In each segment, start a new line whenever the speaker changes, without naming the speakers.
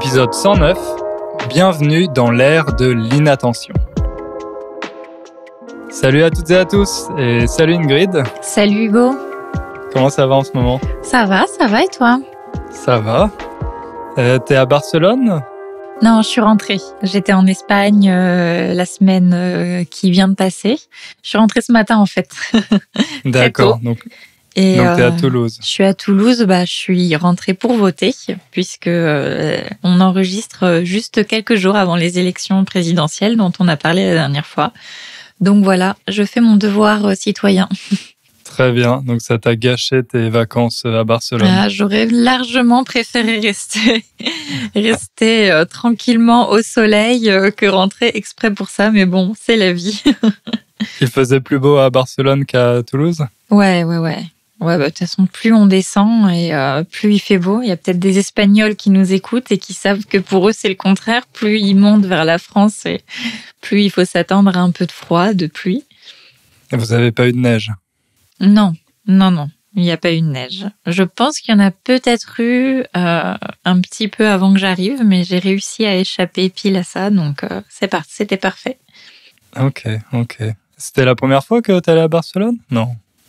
Épisode 109, bienvenue dans l'ère de l'inattention. Salut à toutes et à tous, et salut Ingrid.
Salut Hugo.
Comment ça va en ce moment ?
Ça va et toi ?
Ça va. T'es à Barcelone ?
Non, je suis rentrée. J'étais en Espagne la semaine qui vient de passer. Je suis rentrée ce matin en fait.
D'accord, donc t'es à Toulouse.
Je suis à Toulouse, je suis rentrée pour voter puisque on enregistre juste quelques jours avant les élections présidentielles dont on a parlé la dernière fois. Donc voilà, je fais mon devoir citoyen.
Très bien, donc ça t'a gâché tes vacances à Barcelone.
J'aurais largement préféré rester tranquillement au soleil que rentrer exprès pour ça, mais bon, c'est la vie.
Il faisait plus beau à Barcelone qu'à Toulouse ?
Ouais. Ouais, de toute façon, plus on descend et plus il fait beau. Il y a peut-être des Espagnols qui nous écoutent et qui savent que pour eux, c'est le contraire. Plus ils montent vers la France et plus il faut s'attendre à un peu de froid, de pluie.
Et vous n'avez pas eu de neige ?
Non. Il n'y a pas eu de neige. Je pense qu'il y en a peut-être eu un petit peu avant que j'arrive, mais j'ai réussi à échapper pile à ça, donc c'était parfait.
Ok. C'était la première fois que tu allais à Barcelone ?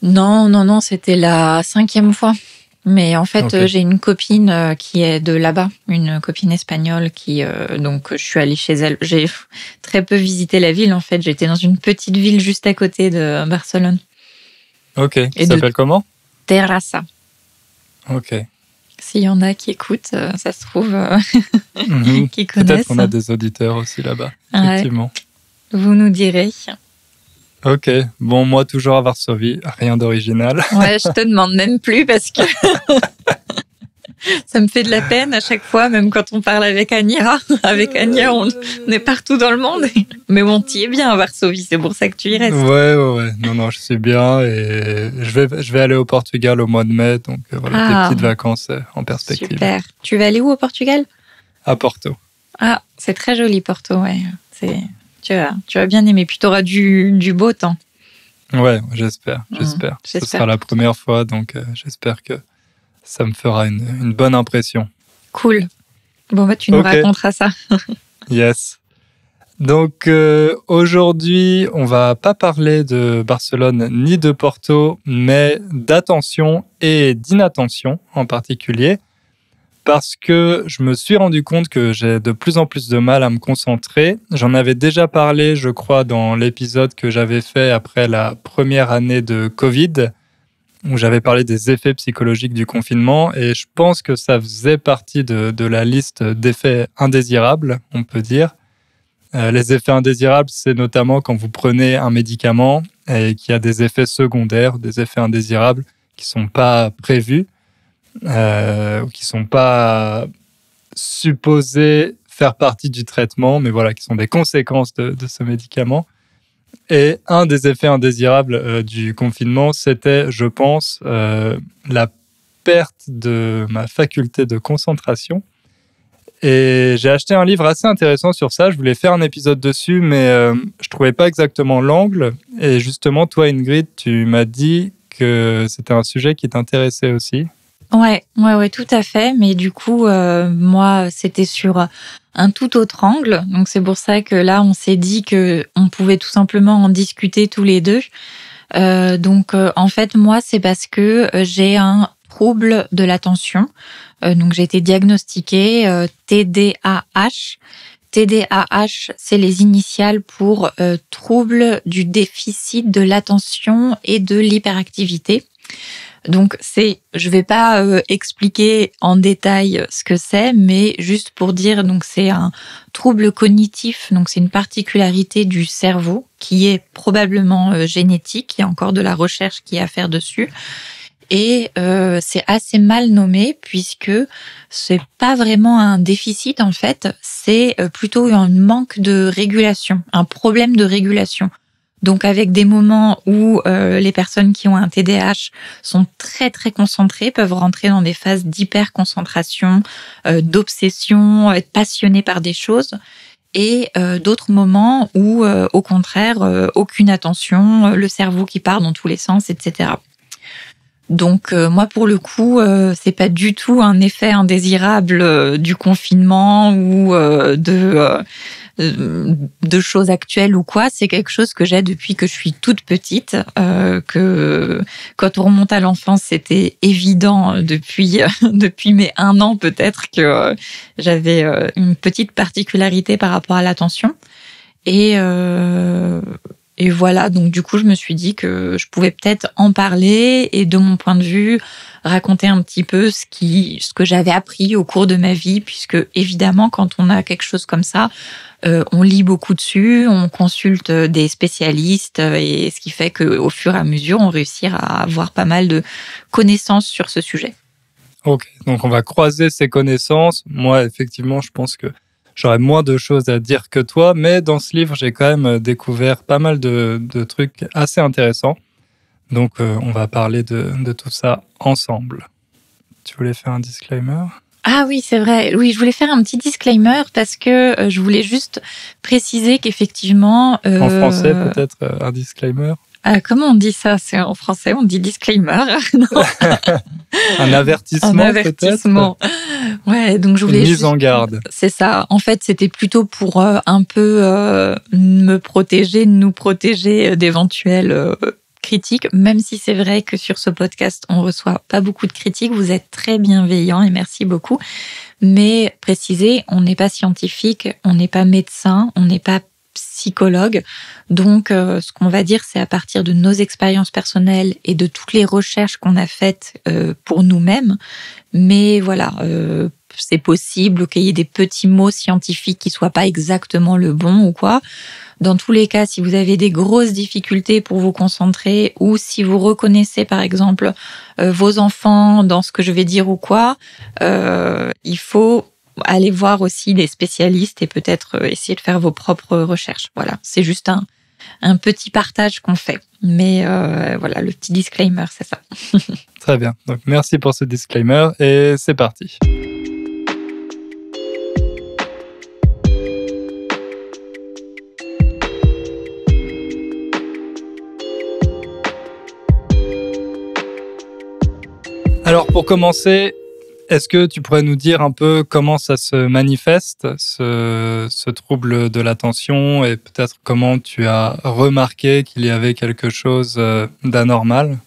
Non,
c'était la 5e fois. Mais en fait,
Okay.
j'ai une copine qui est de là-bas, une copine espagnole donc je suis allée chez elle. J'ai très peu visité la ville, en fait. J'étais dans une petite ville juste à côté de Barcelone.
Ok, ça s'appelle comment ?
Terrassa.
Ok.
S'il y en a qui écoutent, ça se trouve, qui connaissent.
Peut-être qu'on a des auditeurs aussi là-bas, effectivement.
Ouais. Vous nous direz.
Ok, bon, moi toujours à Varsovie, rien d'original.
Ouais, je te demande même plus parce que ça me fait de la peine à chaque fois, même quand on parle avec Anya. Avec Anya, on est partout dans le monde. Mais bon, t'y es bien à Varsovie, c'est pour ça que tu y restes.
Ouais. Non, je suis bien et je vais aller au Portugal au mois de mai, donc voilà, des petites vacances en perspective.
Super. Tu vas aller où au Portugal ?
À Porto.
Ah, c'est très joli Porto, ouais. Tu vas bien aimer, puis t'auras du beau temps.
Ouais, j'espère. Ce sera la première fois, donc j'espère que ça me fera une bonne impression.
Cool. Bon, tu nous raconteras ça.
Yes. Donc aujourd'hui, on va pas parler de Barcelone ni de Porto, mais d'attention et d'inattention en particulier, parce que je me suis rendu compte que j'ai de plus en plus de mal à me concentrer. J'en avais déjà parlé, je crois, dans l'épisode que j'avais fait après la première année de Covid, où j'avais parlé des effets psychologiques du confinement, et je pense que ça faisait partie de la liste d'effets indésirables, on peut dire. Les effets indésirables, c'est notamment quand vous prenez un médicament et qu'il y a des effets secondaires, des effets indésirables qui ne sont pas prévus, ou qui ne sont pas supposés faire partie du traitement, mais voilà, qui sont des conséquences de ce médicament. Et un des effets indésirables du confinement, c'était, je pense, la perte de ma faculté de concentration. Et j'ai acheté un livre assez intéressant sur ça. Je voulais faire un épisode dessus, mais je trouvais pas exactement l'angle. Et justement, toi, Ingrid, tu m'as dit que c'était un sujet qui t'intéressait aussi.
Ouais, tout à fait. Mais du coup, moi, c'était sur un tout autre angle. Donc, c'est pour ça que là, on s'est dit qu'on pouvait tout simplement en discuter tous les deux. En fait, moi, c'est parce que j'ai un trouble de l'attention. Donc, j'ai été diagnostiquée TDAH. TDAH, c'est les initiales pour trouble du déficit de l'attention et de l'hyperactivité. Donc, je vais pas expliquer en détail ce que c'est, mais juste pour dire, donc c'est un trouble cognitif, donc c'est une particularité du cerveau qui est probablement génétique. Il y a encore de la recherche qui est à faire dessus. Et c'est assez mal nommé puisque c'est pas vraiment un déficit en fait, c'est plutôt un manque de régulation, un problème de régulation. Donc avec des moments où les personnes qui ont un TDAH sont très très concentrées, peuvent rentrer dans des phases d'hyperconcentration, d'obsession, être passionnées par des choses, et d'autres moments où au contraire aucune attention, le cerveau qui part dans tous les sens, etc. Donc moi pour le coup, c'est pas du tout un effet indésirable du confinement ou de choses actuelles ou quoi. C'est quelque chose que j'ai depuis que je suis toute petite. Que quand on remonte à l'enfance, c'était évident depuis mes 1 an peut-être que j'avais une petite particularité par rapport à l'attention. Et voilà, donc du coup, je me suis dit que je pouvais peut-être en parler et de mon point de vue, raconter un petit peu ce que j'avais appris au cours de ma vie, puisque évidemment, quand on a quelque chose comme ça, on lit beaucoup dessus, on consulte des spécialistes, et ce qui fait qu'au fur et à mesure, on réussit à avoir pas mal de connaissances sur ce sujet.
Ok, donc on va croiser ces connaissances. Moi, effectivement, je pense que j'aurais moins de choses à dire que toi, mais dans ce livre, j'ai quand même découvert pas mal de trucs assez intéressants. Donc, on va parler de tout ça ensemble. Tu voulais faire un disclaimer ?
Ah oui, c'est vrai. Oui, je voulais faire un petit disclaimer parce que je voulais juste préciser qu'effectivement...
En français, peut-être, un disclaimer ?
Comment on dit ça ? C'est en français, on dit disclaimer.
Un avertissement,
un avertissement.
Peut-être.
Ouais, donc je voulais
une mise en garde.
C'est ça. En fait, c'était plutôt pour un peu me protéger, nous protéger d'éventuelles critiques, même si c'est vrai que sur ce podcast, on reçoit pas beaucoup de critiques. Vous êtes très bienveillants et merci beaucoup. Mais préciser, on n'est pas scientifique, on n'est pas médecin, on n'est pas psychologue. Donc, ce qu'on va dire, c'est à partir de nos expériences personnelles et de toutes les recherches qu'on a faites pour nous-mêmes. Mais voilà, c'est possible qu'il y ait des petits mots scientifiques qui soient pas exactement le bon ou quoi. Dans tous les cas, si vous avez des grosses difficultés pour vous concentrer ou si vous reconnaissez, par exemple, vos enfants dans ce que je vais dire ou quoi, il faut aller voir aussi des spécialistes et peut-être essayer de faire vos propres recherches. Voilà, c'est juste un petit partage qu'on fait. Mais voilà, le petit disclaimer, c'est ça.
Très bien. Donc, merci pour ce disclaimer et c'est parti. Alors, pour commencer, est-ce que tu pourrais nous dire un peu comment ça se manifeste, ce trouble de l'attention, et peut-être comment tu as remarqué qu'il y avait quelque chose d'anormal ?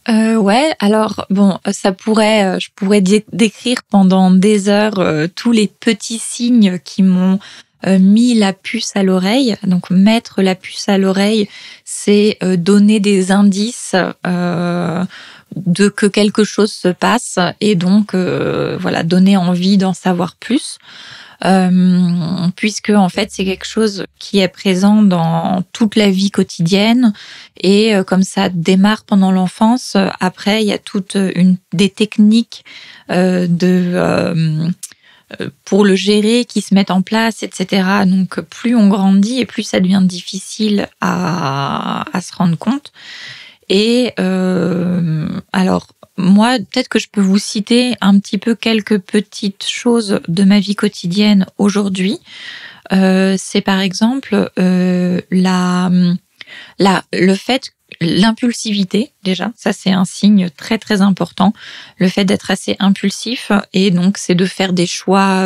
Ouais, alors bon, je pourrais décrire pendant des heures tous les petits signes qui m'ont mis la puce à l'oreille. Donc mettre la puce à l'oreille, c'est donner des indices de que quelque chose se passe et donc voilà, donner envie d'en savoir plus. Puisque en fait c'est quelque chose qui est présent dans toute la vie quotidienne et comme ça démarre pendant l'enfance, après il y a toutes des techniques pour le gérer qui se mettent en place, etc. Donc plus on grandit et plus ça devient difficile à se rendre compte. Et alors moi, peut-être que je peux vous citer un petit peu quelques petites choses de ma vie quotidienne aujourd'hui. C'est par exemple le fait, l'impulsivité déjà, ça c'est un signe très très important. Le fait d'être assez impulsif et donc c'est de faire des choix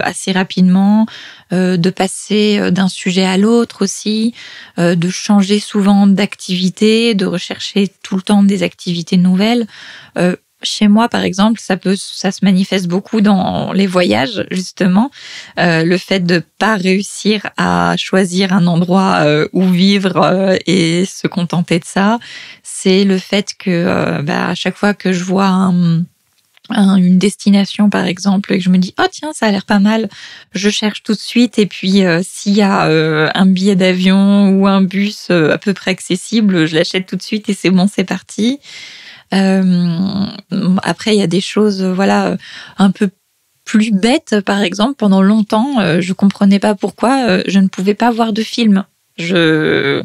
assez rapidement, de passer d'un sujet à l'autre aussi, de changer souvent d'activité, de rechercher tout le temps des activités nouvelles. Chez moi, par exemple, ça se manifeste beaucoup dans les voyages, justement. Le fait de pas réussir à choisir un endroit où vivre et se contenter de ça, c'est le fait que à chaque fois que je vois une destination, par exemple, et que je me dis « Oh tiens, ça a l'air pas mal », je cherche tout de suite et puis s'il y a un billet d'avion ou un bus à peu près accessible, je l'achète tout de suite et c'est bon, c'est parti. Après il y a des choses un peu plus bêtes. Par exemple, pendant longtemps je comprenais pas pourquoi je ne pouvais pas voir de film Je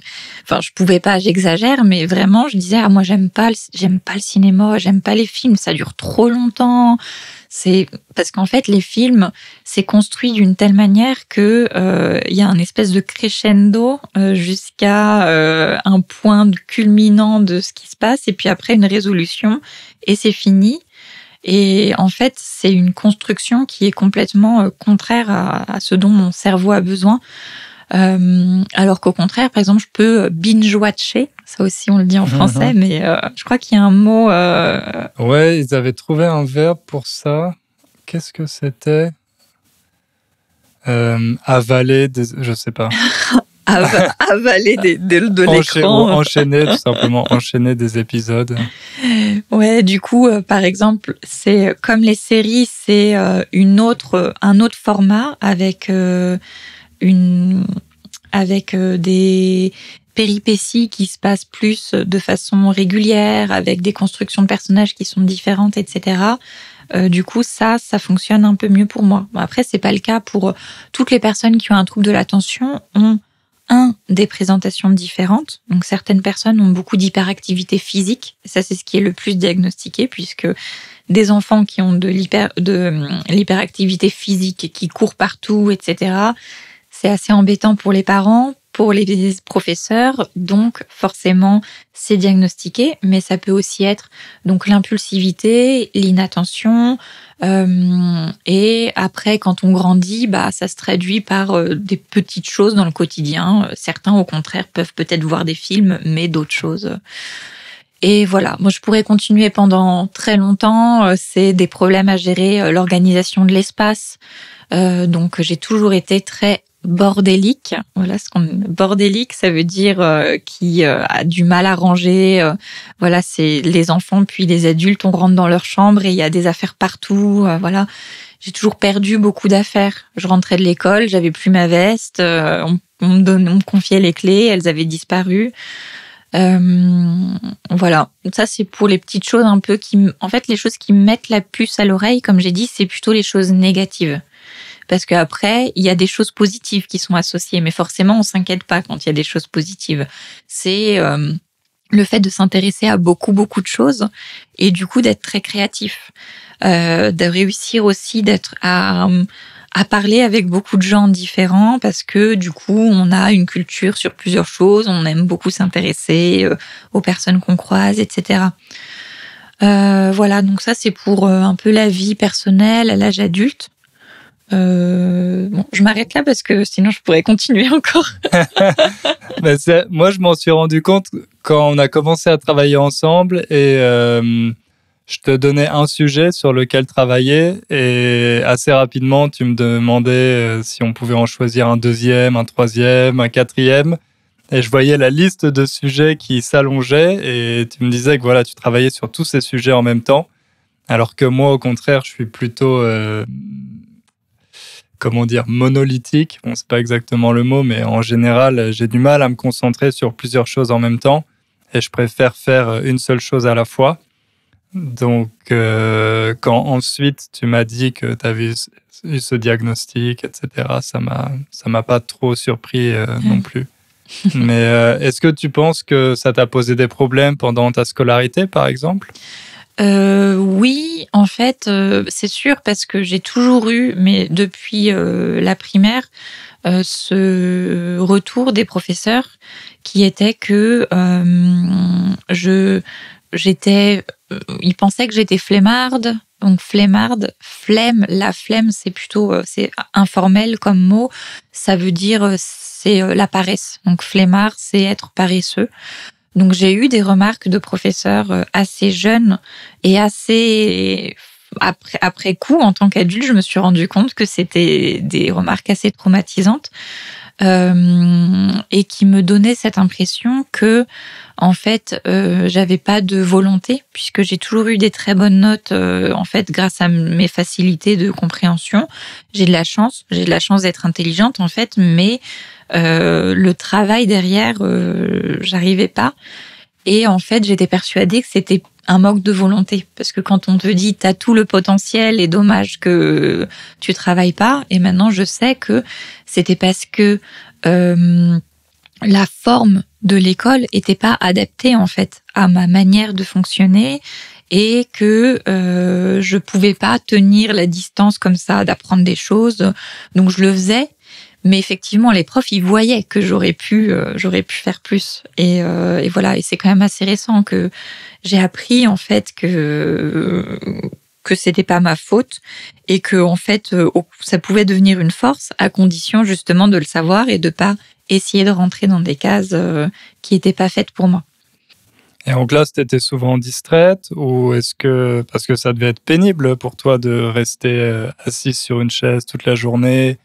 pouvais pas, j'exagère, mais vraiment, je disais, moi, j'aime pas le cinéma, j'aime pas les films, ça dure trop longtemps. C'est parce qu'en fait, les films, c'est construit d'une telle manière que il y a un espèce de crescendo jusqu'à un point culminant de ce qui se passe, et puis après une résolution, et c'est fini. Et en fait, c'est une construction qui est complètement contraire à ce dont mon cerveau a besoin. Alors qu'au contraire, par exemple, je peux binge-watcher. Ça aussi, on le dit en français, mais je crois qu'il y a un mot...
Ouais, ils avaient trouvé un verbe pour ça. Qu'est-ce que c'était ? Avaler des... Je sais pas.
Avaler de l'écran.
Enchaîner, tout simplement. Enchaîner des épisodes.
Ouais, du coup, par exemple, c'est comme les séries, c'est un autre format avec... avec des péripéties qui se passent plus de façon régulière, avec des constructions de personnages qui sont différentes, etc. Du coup, ça fonctionne un peu mieux pour moi. Bon, après, c'est pas le cas pour toutes les personnes qui ont un trouble de l'attention, ont des présentations différentes. Donc, certaines personnes ont beaucoup d'hyperactivité physique. Ça, c'est ce qui est le plus diagnostiqué, puisque des enfants qui ont de l'hyperactivité physique et qui courent partout, etc., c'est assez embêtant pour les parents, pour les professeurs, donc forcément c'est diagnostiqué, mais ça peut aussi être donc l'impulsivité, l'inattention, et après quand on grandit, ça se traduit par des petites choses dans le quotidien. Certains au contraire peuvent peut-être voir des films, mais d'autres choses. Et voilà, moi je pourrais continuer pendant très longtemps. C'est des problèmes à gérer, l'organisation de l'espace. Donc j'ai toujours été très bordélique. Voilà, bordélique, ça veut dire qui a du mal à ranger. Voilà, c'est les enfants puis les adultes, on rentre dans leur chambre et il y a des affaires partout. Voilà, j'ai toujours perdu beaucoup d'affaires. Je rentrais de l'école, j'avais plus ma veste, on me confiait les clés, elles avaient disparu. Voilà, ça c'est pour les petites choses un peu en fait, les choses qui me mettent la puce à l'oreille, comme j'ai dit, c'est plutôt les choses négatives. Parce qu'après, il y a des choses positives qui sont associées, mais forcément, on s'inquiète pas quand il y a des choses positives. C'est le fait de s'intéresser à beaucoup de choses et du coup d'être très créatif, de réussir aussi à parler avec beaucoup de gens différents, parce que du coup, on a une culture sur plusieurs choses, on aime beaucoup s'intéresser aux personnes qu'on croise, etc. Voilà, donc ça c'est pour un peu la vie personnelle à l'âge adulte. Bon, je m'arrête là parce que sinon je pourrais continuer encore.
Moi, je m'en suis rendu compte quand on a commencé à travailler ensemble et je te donnais un sujet sur lequel travailler et assez rapidement, tu me demandais si on pouvait en choisir un deuxième, un troisième, un quatrième. Et je voyais la liste de sujets qui s'allongeait et tu me disais que voilà, tu travaillais sur tous ces sujets en même temps. Alors que moi, au contraire, je suis plutôt... monolithique. Bon, c'est pas exactement le mot, mais en général, j'ai du mal à me concentrer sur plusieurs choses en même temps et je préfère faire une seule chose à la fois. Donc, quand ensuite tu m'as dit que tu avais eu ce diagnostic, etc., ça m'a pas trop surpris non plus. Mais est-ce que tu penses que ça t'a posé des problèmes pendant ta scolarité, par exemple ?
Oui, en fait, c'est sûr, parce que j'ai toujours eu, mais depuis la primaire, ce retour des professeurs qui était que ils pensaient que j'étais flemmarde. Donc flemmarde, la flemme, c'est plutôt c'est informel comme mot. Ça veut dire c'est la paresse. Donc flemmard, c'est être paresseux. Donc j'ai eu des remarques de professeurs assez jeunes et assez après coup, en tant qu'adulte, je me suis rendu compte que c'était des remarques assez traumatisantes et qui me donnaient cette impression que en fait j'avais pas de volonté, puisque j'ai toujours eu des très bonnes notes en fait grâce à mes facilités de compréhension. J'ai de la chance d'être intelligente en fait, mais le travail derrière, j'arrivais pas. Et en fait, j'étais persuadée que c'était un manque de volonté. Parce que quand on te dit t'as tout le potentiel et dommage que tu travailles pas, et maintenant je sais que c'était parce que la forme de l'école était pas adaptée en fait à ma manière de fonctionner et que je pouvais pas tenir la distance comme ça d'apprendre des choses. Donc je le faisais, mais effectivement les profs ils voyaient que j'aurais pu faire plus. Et voilà, et c'est quand même assez récent que j'ai appris en fait que c'était pas ma faute et que en fait ça pouvait devenir une force à condition justement de le savoir et de pas essayer de rentrer dans des cases qui étaient pas faites pour moi.
Et en classe, tu étais souvent distraite ou parce que ça devait être pénible pour toi de rester assise sur une chaise toute la journée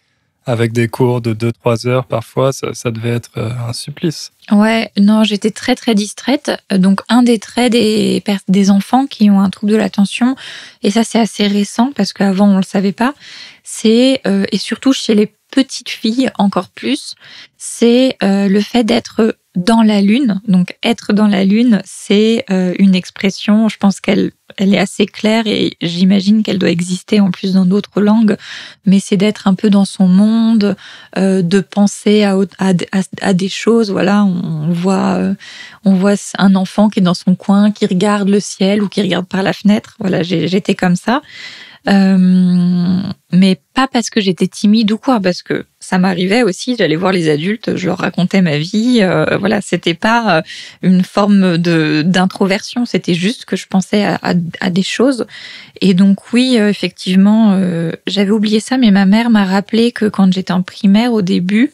avec des cours de 2-3 heures parfois, ça devait être un supplice.
Ouais, non, j'étais très très distraite. Donc un des traits des enfants qui ont un trouble de l'attention, et ça c'est assez récent parce qu'avant on le savait pas, c'est et surtout chez les petites filles encore plus, c'est le fait d'être dans la lune. Donc être dans la lune, c'est une expression, je pense qu'elle est assez claire et j'imagine qu'elle doit exister en plus dans d'autres langues, mais c'est d'être un peu dans son monde, de penser à des choses. Voilà, on voit un enfant qui est dans son coin, qui regarde le ciel ou qui regarde par la fenêtre. Voilà, j'étais comme ça. Mais pas parce que j'étais timide ou quoi, parce que ça m'arrivait aussi, j'allais voir les adultes, je leur racontais ma vie, voilà, c'était pas une forme d'introversion, c'était juste que je pensais à des choses. Et donc oui, effectivement, j'avais oublié ça, mais ma mère m'a rappelé que quand j'étais en primaire au début,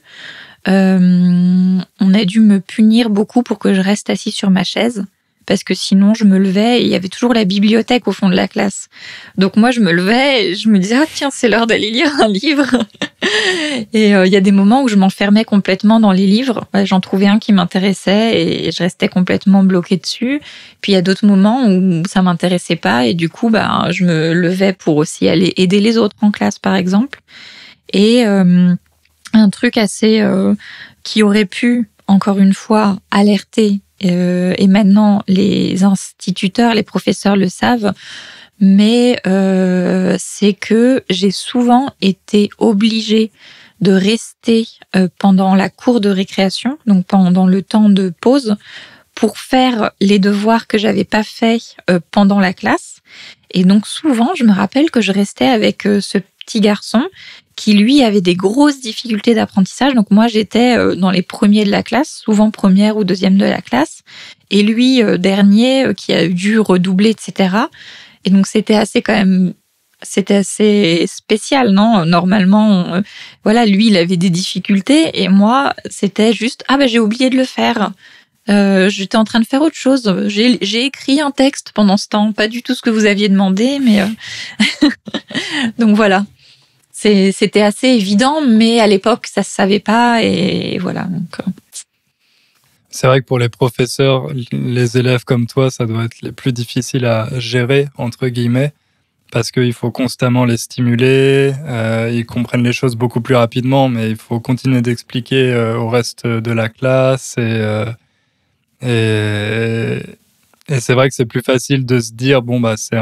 on a dû me punir beaucoup pour que je reste assise sur ma chaise. Parce que sinon, je me levais et il y avait toujours la bibliothèque au fond de la classe. Donc moi, je me levais et je me disais « Ah tiens, c'est l'heure d'aller lire un livre !» Et il y a des moments où je m'enfermais complètement dans les livres. J'en trouvais un qui m'intéressait et je restais complètement bloquée dessus. Puis il y a d'autres moments où ça m'intéressait pas et du coup, je me levais pour aussi aller aider les autres en classe, par exemple. Et un truc assez qui aurait pu, encore une fois, alerter et maintenant les instituteurs, les professeurs le savent, mais c'est que j'ai souvent été obligée de rester pendant la cour de récréation, donc pendant le temps de pause, pour faire les devoirs que j'avais pas faits pendant la classe. Et donc souvent, je me rappelle que je restais avec ce petit garçon qui, lui, avait des grosses difficultés d'apprentissage. Donc moi, j'étais dans les premiers de la classe, souvent première ou deuxième de la classe, et lui, dernier, qui a dû redoubler, etc. Et donc c'était assez spécial, non? Normalement, voilà, lui, il avait des difficultés, et moi, c'était juste, j'ai oublié de le faire. J'étais en train de faire autre chose. J'ai écrit un texte pendant ce temps, pas du tout ce que vous aviez demandé, mais donc voilà. C'était assez évident, mais à l'époque, ça se savait pas, et voilà. Donc,
C'est vrai que pour les professeurs, les élèves comme toi, ça doit être les plus difficiles à gérer, entre guillemets, parce qu'il faut constamment les stimuler, ils comprennent les choses beaucoup plus rapidement, mais il faut continuer d'expliquer au reste de la classe, et c'est vrai que c'est plus facile de se dire, c'est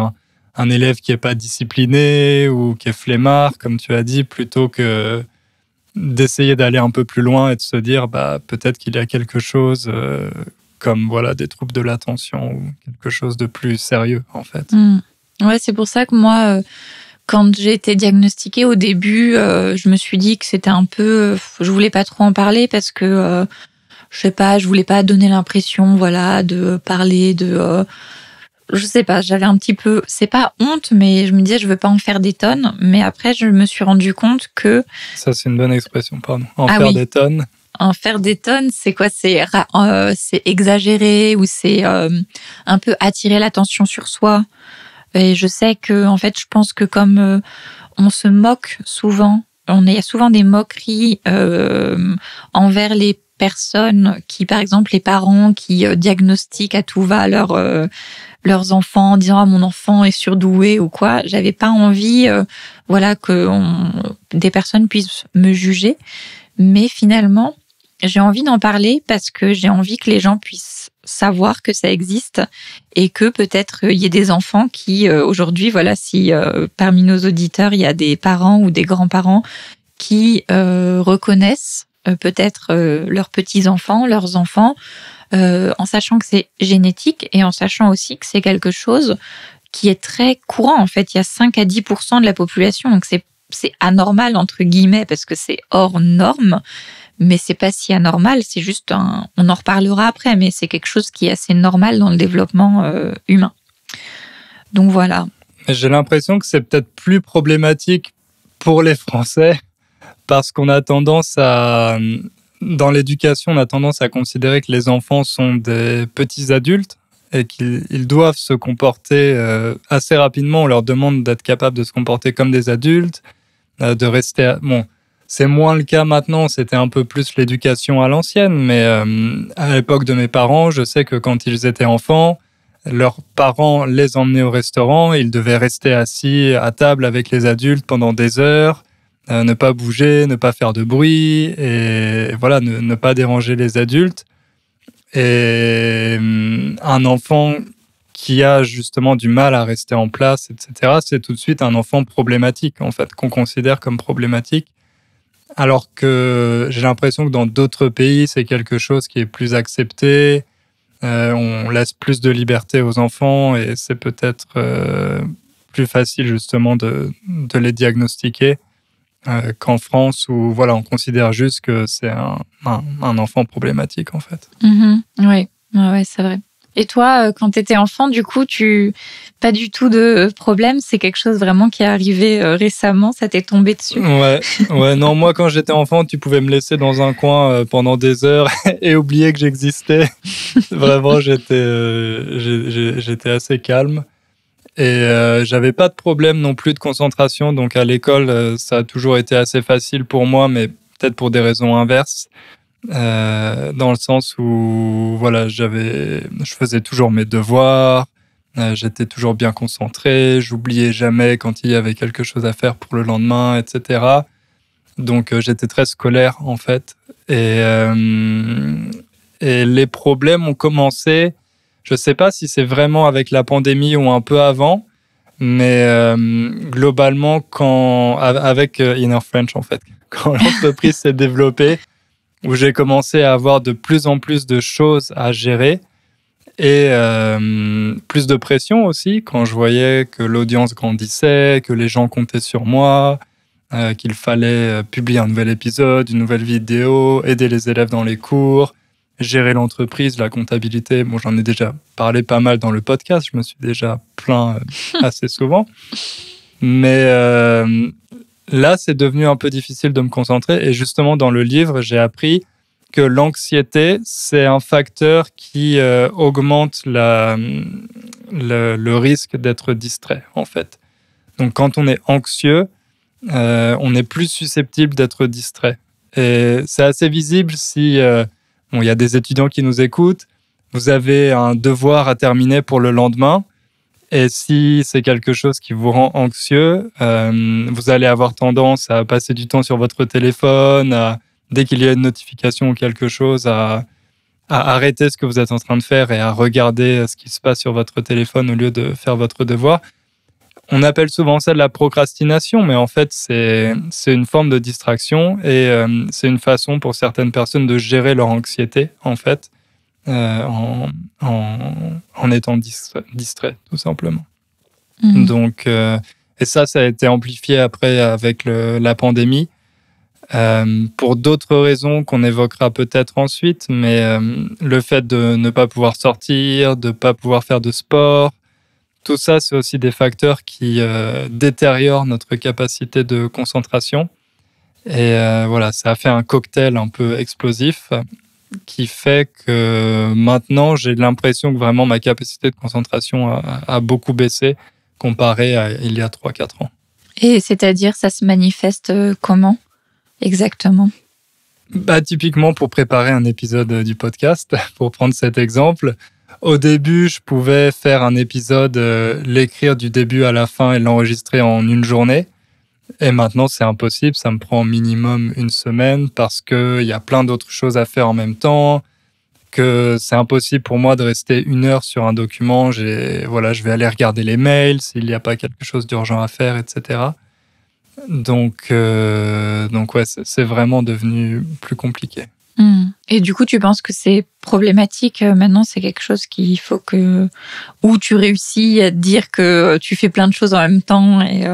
un élève qui est pas discipliné ou qui est flemmard, comme tu as dit, plutôt que d'essayer d'aller un peu plus loin et de se dire peut-être qu'il y a quelque chose comme des troubles de l'attention ou quelque chose de plus sérieux en fait.
Ouais, c'est pour ça que moi, quand j'ai été diagnostiquée au début, je me suis dit que c'était un peu, je voulais pas trop en parler parce que je sais pas, je voulais pas donner l'impression de parler de je sais pas, j'avais un petit peu, c'est pas honte, mais je me disais, je veux pas en faire des tonnes. Mais après, je me suis rendu compte que...
Ça, c'est une bonne expression, pardon. Faire des tonnes.
En faire des tonnes, c'est quoi? C'est exagérer ou c'est un peu attirer l'attention sur soi. Et je sais que, en fait, je pense que comme on se moque souvent, il y a souvent des moqueries envers les personnes qui, par exemple, les parents qui diagnostiquent à tout va leurs enfants en disant mon enfant est surdoué ou quoi. J'avais pas envie que des personnes puissent me juger, mais finalement j'ai envie d'en parler parce que j'ai envie que les gens puissent savoir que ça existe et que peut-être il y ait des enfants qui aujourd'hui si parmi nos auditeurs il y a des parents ou des grands-parents qui reconnaissent peut-être leurs petits-enfants, leurs enfants, en sachant que c'est génétique et en sachant aussi que c'est quelque chose qui est très courant. En fait, il y a 5 à 10% de la population, donc c'est anormal, entre guillemets, parce que c'est hors norme, mais c'est pas si anormal, c'est juste on en reparlera après, mais c'est quelque chose qui est assez normal dans le développement humain. Donc voilà.
J'ai l'impression que c'est peut-être plus problématique pour les Français, parce qu'on a tendance dans l'éducation, on a tendance à considérer que les enfants sont des petits adultes et qu'ils doivent se comporter assez rapidement. On leur demande d'être capables de se comporter comme des adultes, de rester... Bon, c'est moins le cas maintenant, c'était un peu plus l'éducation à l'ancienne, mais à l'époque de mes parents, je sais que quand ils étaient enfants, leurs parents les emmenaient au restaurant, ils devaient rester assis à table avec les adultes pendant des heures, ne pas bouger, ne pas faire de bruit, et voilà, ne pas déranger les adultes. Et un enfant qui a justement du mal à rester en place, etc., c'est tout de suite un enfant problématique, en fait, qu'on considère comme problématique. Alors que j'ai l'impression que dans d'autres pays, c'est quelque chose qui est plus accepté. On laisse plus de liberté aux enfants et c'est peut-être plus facile justement de les diagnostiquer qu'en France où voilà, on considère juste que c'est un enfant problématique en fait.
Oui, ouais, c'est vrai. Et toi, quand tu étais enfant, du coup, pas du tout de problème, c'est quelque chose vraiment qui est arrivé récemment, ça t'est tombé dessus?
Ouais, non, moi quand j'étais enfant, tu pouvais me laisser dans un coin pendant des heures et oublier que j'existais. Vraiment, j'étais assez calme et j'avais pas de problème non plus de concentration, donc à l'école, ça a toujours été assez facile pour moi, mais peut-être pour des raisons inverses. Dans le sens où voilà, je faisais toujours mes devoirs, j'étais toujours bien concentré, j'oubliais jamais quand il y avait quelque chose à faire pour le lendemain, etc. Donc j'étais très scolaire en fait. Et les problèmes ont commencé, je sais pas si c'est vraiment avec la pandémie ou un peu avant, mais globalement avec Inner French en fait, quand l'entreprise s'est développée, où j'ai commencé à avoir de plus en plus de choses à gérer et plus de pression aussi quand je voyais que l'audience grandissait, que les gens comptaient sur moi, qu'il fallait publier un nouvel épisode, une nouvelle vidéo, aider les élèves dans les cours, gérer l'entreprise, la comptabilité. Bon, j'en ai déjà parlé pas mal dans le podcast, je me suis déjà plaint assez souvent. Mais là, c'est devenu un peu difficile de me concentrer. Et justement, dans le livre, j'ai appris que l'anxiété, c'est un facteur qui augmente le risque d'être distrait, en fait. Donc, quand on est anxieux, on est plus susceptible d'être distrait. Et c'est assez visible si... il y a des étudiants qui nous écoutent. Vous avez un devoir à terminer pour le lendemain. Et si c'est quelque chose qui vous rend anxieux, vous allez avoir tendance à passer du temps sur votre téléphone, dès qu'il y a une notification ou quelque chose, à arrêter ce que vous êtes en train de faire et à regarder ce qui se passe sur votre téléphone au lieu de faire votre devoir. On appelle souvent ça de la procrastination, mais en fait, c'est une forme de distraction et c'est une façon pour certaines personnes de gérer leur anxiété, en fait. En étant distrait, tout simplement. Donc, et ça a été amplifié après avec la pandémie, pour d'autres raisons qu'on évoquera peut-être ensuite, mais le fait de ne pas pouvoir sortir, de ne pas pouvoir faire de sport, tout ça, c'est aussi des facteurs qui détériorent notre capacité de concentration. Et voilà, ça a fait un cocktail un peu explosif qui fait que maintenant, j'ai l'impression que vraiment ma capacité de concentration a beaucoup baissé comparé à il y a 3-4 ans.
Et c'est-à-dire, ça se manifeste comment exactement ?
Typiquement, pour préparer un épisode du podcast, pour prendre cet exemple, au début, je pouvais faire un épisode, l'écrire du début à la fin et l'enregistrer en une journée. Et maintenant, c'est impossible. Ça me prend minimum une semaine parce qu'il y a plein d'autres choses à faire en même temps, que c'est impossible pour moi de rester 1 heure sur un document. Je vais aller regarder les mails s'il n'y a pas quelque chose d'urgent à faire, etc. Donc ouais, c'est vraiment devenu plus compliqué.
Et du coup, tu penses que c'est problématique maintenant, c'est quelque chose qu'il faut que... Ou tu réussis à te dire que tu fais plein de choses en même temps et...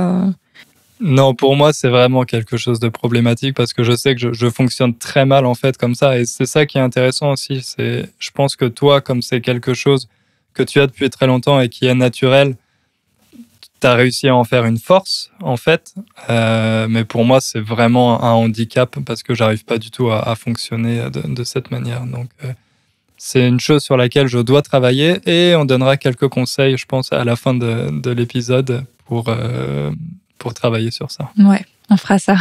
Non, pour moi, c'est vraiment quelque chose de problématique parce que je sais que je fonctionne très mal en fait comme ça. Et c'est ça qui est intéressant aussi. Je pense que toi, comme c'est quelque chose que tu as depuis très longtemps et qui est naturel, tu as réussi à en faire une force en fait. Mais pour moi, c'est vraiment un handicap parce que j'arrive pas du tout à fonctionner de cette manière. Donc, c'est une chose sur laquelle je dois travailler et on donnera quelques conseils, je pense, à la fin de l'épisode pour travailler sur ça.
Ouais, on fera ça.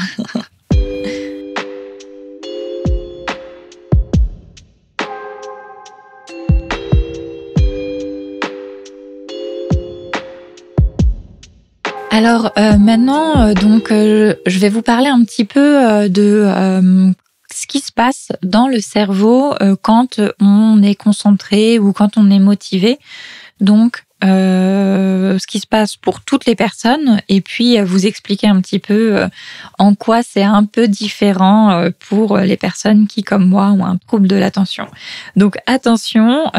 Alors maintenant, je vais vous parler un petit peu de ce qui se passe dans le cerveau quand on est concentré ou quand on est motivé. Donc, ce qui se passe pour toutes les personnes et puis vous expliquer un petit peu en quoi c'est un peu différent pour les personnes qui, comme moi, ont un trouble de l'attention. Donc, attention,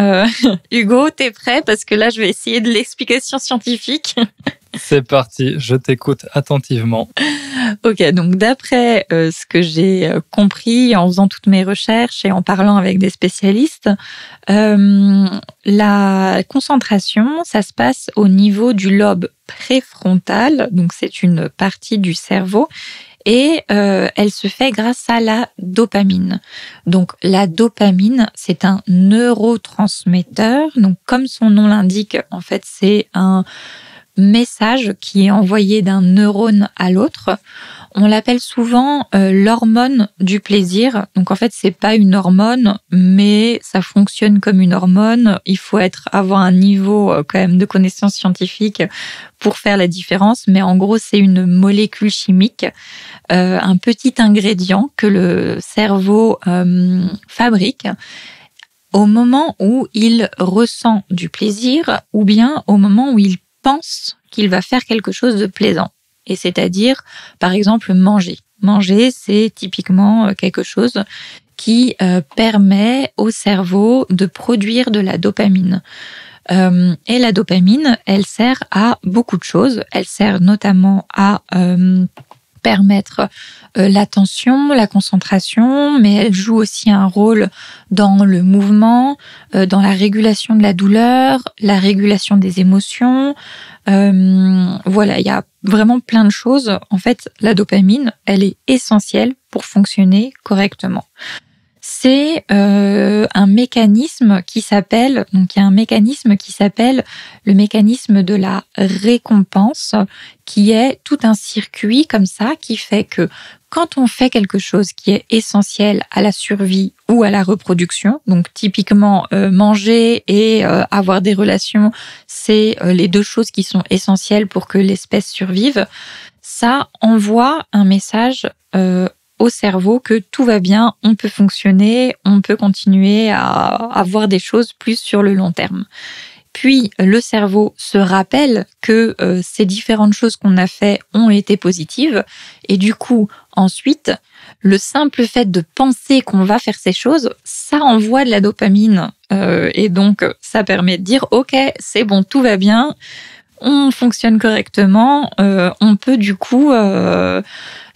Hugo, t'es prêt? Parce que là, je vais essayer de l'explication scientifique.
C'est parti, je t'écoute attentivement.
Ok, donc d'après ce que j'ai compris en faisant toutes mes recherches et en parlant avec des spécialistes, la concentration, ça se passe au niveau du lobe préfrontal, donc c'est une partie du cerveau, et elle se fait grâce à la dopamine. Donc la dopamine, c'est un neurotransmetteur, donc comme son nom l'indique, en fait c'est un message qui est envoyé d'un neurone à l'autre. On l'appelle souvent l'hormone du plaisir. Donc en fait, c'est pas une hormone, mais ça fonctionne comme une hormone. Il faut avoir un niveau quand même de connaissances scientifiques pour faire la différence. Mais en gros, c'est une molécule chimique, un petit ingrédient que le cerveau fabrique au moment où il ressent du plaisir ou bien au moment où il pense qu'il va faire quelque chose de plaisant. Et c'est-à-dire, par exemple, manger. Manger, c'est typiquement quelque chose qui permet au cerveau de produire de la dopamine. Et la dopamine, elle sert à beaucoup de choses. Elle sert notamment à permettre l'attention, la concentration, mais elle joue aussi un rôle dans le mouvement, dans la régulation de la douleur, la régulation des émotions. Voilà, il y a vraiment plein de choses. En fait, la dopamine, elle est essentielle pour fonctionner correctement. C'est un mécanisme qui s'appelle, donc il y a un mécanisme qui s'appelle le mécanisme de la récompense, qui est tout un circuit comme ça qui fait que quand on fait quelque chose qui est essentiel à la survie ou à la reproduction, donc typiquement manger et avoir des relations, c'est les deux choses qui sont essentielles pour que l'espèce survive, ça envoie un message au cerveau que tout va bien, on peut fonctionner, on peut continuer à avoir des choses plus sur le long terme. Puis le cerveau se rappelle que ces différentes choses qu'on a fait ont été positives et du coup ensuite le simple fait de penser qu'on va faire ces choses, ça envoie de la dopamine et donc ça permet de dire ok, c'est bon, tout va bien. On fonctionne correctement, on peut du coup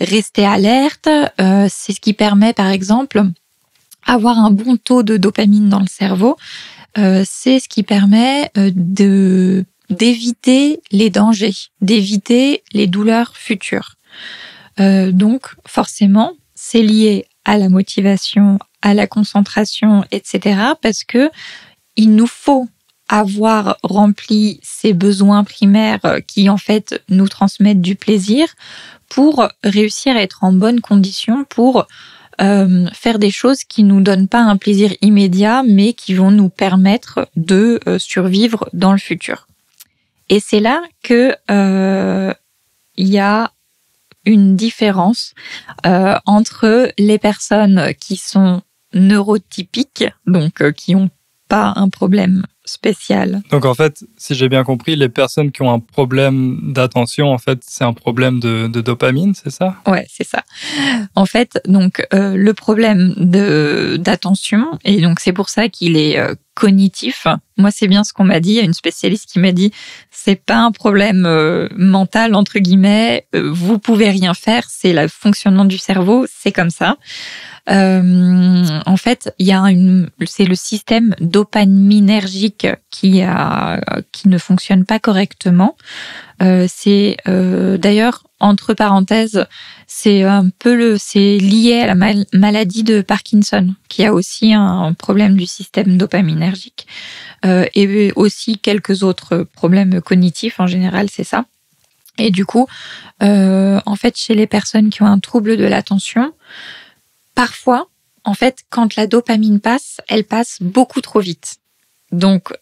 rester alerte. C'est ce qui permet, par exemple, avoir un bon taux de dopamine dans le cerveau. C'est ce qui permet d'éviter les dangers, d'éviter les douleurs futures. Donc, forcément, c'est lié à la motivation, à la concentration, etc. Parce que il nous faut avoir rempli ces besoins primaires qui, en fait, nous transmettent du plaisir pour réussir à être en bonne condition pour faire des choses qui nous donnent pas un plaisir immédiat, mais qui vont nous permettre de survivre dans le futur. Et c'est là que il y a une différence entre les personnes qui sont neurotypiques, donc qui ont pas un problème spécial.
Donc en fait, si j'ai bien compris, les personnes qui ont un problème d'attention, en fait, c'est un problème de dopamine, c'est ça?
Ouais, c'est ça. En fait, donc le problème d'attention, et donc c'est pour ça qu'il est cognitif. Moi, c'est bien ce qu'on m'a dit. Il y a une spécialiste qui m'a dit, c'est pas un problème mental entre guillemets. Vous pouvez rien faire. C'est le fonctionnement du cerveau. C'est comme ça. En fait, c'est le système dopaminergique qui ne fonctionne pas correctement. C'est d'ailleurs, entre parenthèses, c'est lié à la maladie de Parkinson, qui a aussi un problème du système dopaminergique, et aussi quelques autres problèmes cognitifs. En général, c'est ça. Et du coup, en fait, chez les personnes qui ont un trouble de l'attention, parfois, en fait, quand la dopamine passe, elle passe beaucoup trop vite. Donc,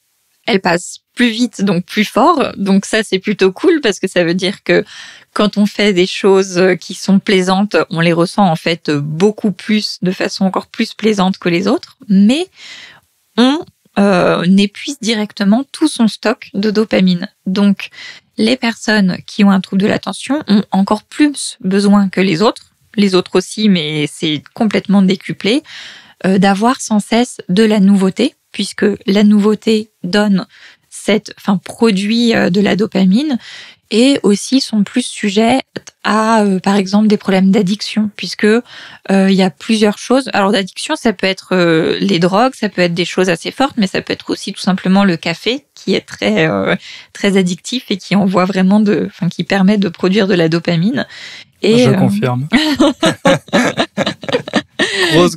elle passe plus vite, donc plus fort. Donc ça, c'est plutôt cool parce que ça veut dire que quand on fait des choses qui sont plaisantes, on les ressent en fait beaucoup plus, de façon encore plus plaisante que les autres. Mais on épuise directement tout son stock de dopamine. Donc, les personnes qui ont un trouble de l'attention ont encore plus besoin que les autres aussi, mais c'est complètement décuplé, d'avoir sans cesse de la nouveauté, puisque la nouveauté produit de la dopamine, et aussi sont plus sujets à, par exemple, des problèmes d'addiction, puisque il y a plusieurs choses. Alors d'addiction, ça peut être les drogues, ça peut être des choses assez fortes, mais ça peut être aussi tout simplement le café, qui est très très addictif et qui envoie vraiment qui permet de produire de la dopamine. Et
je confirme.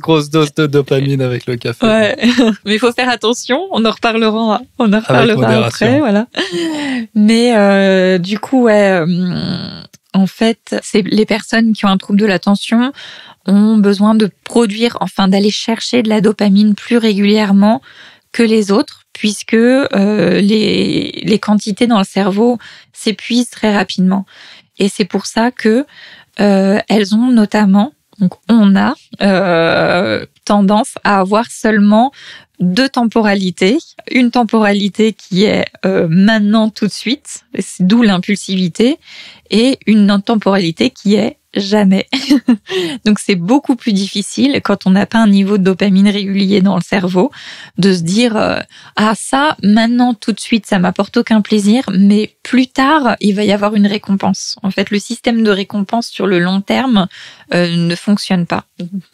Grosse dose de dopamine avec le café.
Ouais, mais il faut faire attention. On en reparlera après, voilà. Mais du coup, ouais, en fait, c'est les personnes qui ont un trouble de l'attention ont besoin de produire, d'aller chercher de la dopamine plus régulièrement que les autres, puisque les quantités dans le cerveau s'épuisent très rapidement. Et c'est pour ça que elles ont notamment, donc on a tendance à avoir seulement 2 temporalités. Une temporalité qui est maintenant, tout de suite, d'où l'impulsivité, et une temporalité qui est jamais. Donc c'est beaucoup plus difficile quand on n'a pas un niveau de dopamine régulier dans le cerveau de se dire ça maintenant tout de suite ça m'apporte aucun plaisir, mais plus tard il va y avoir une récompense. En fait, le système de récompense sur le long terme ne fonctionne pas.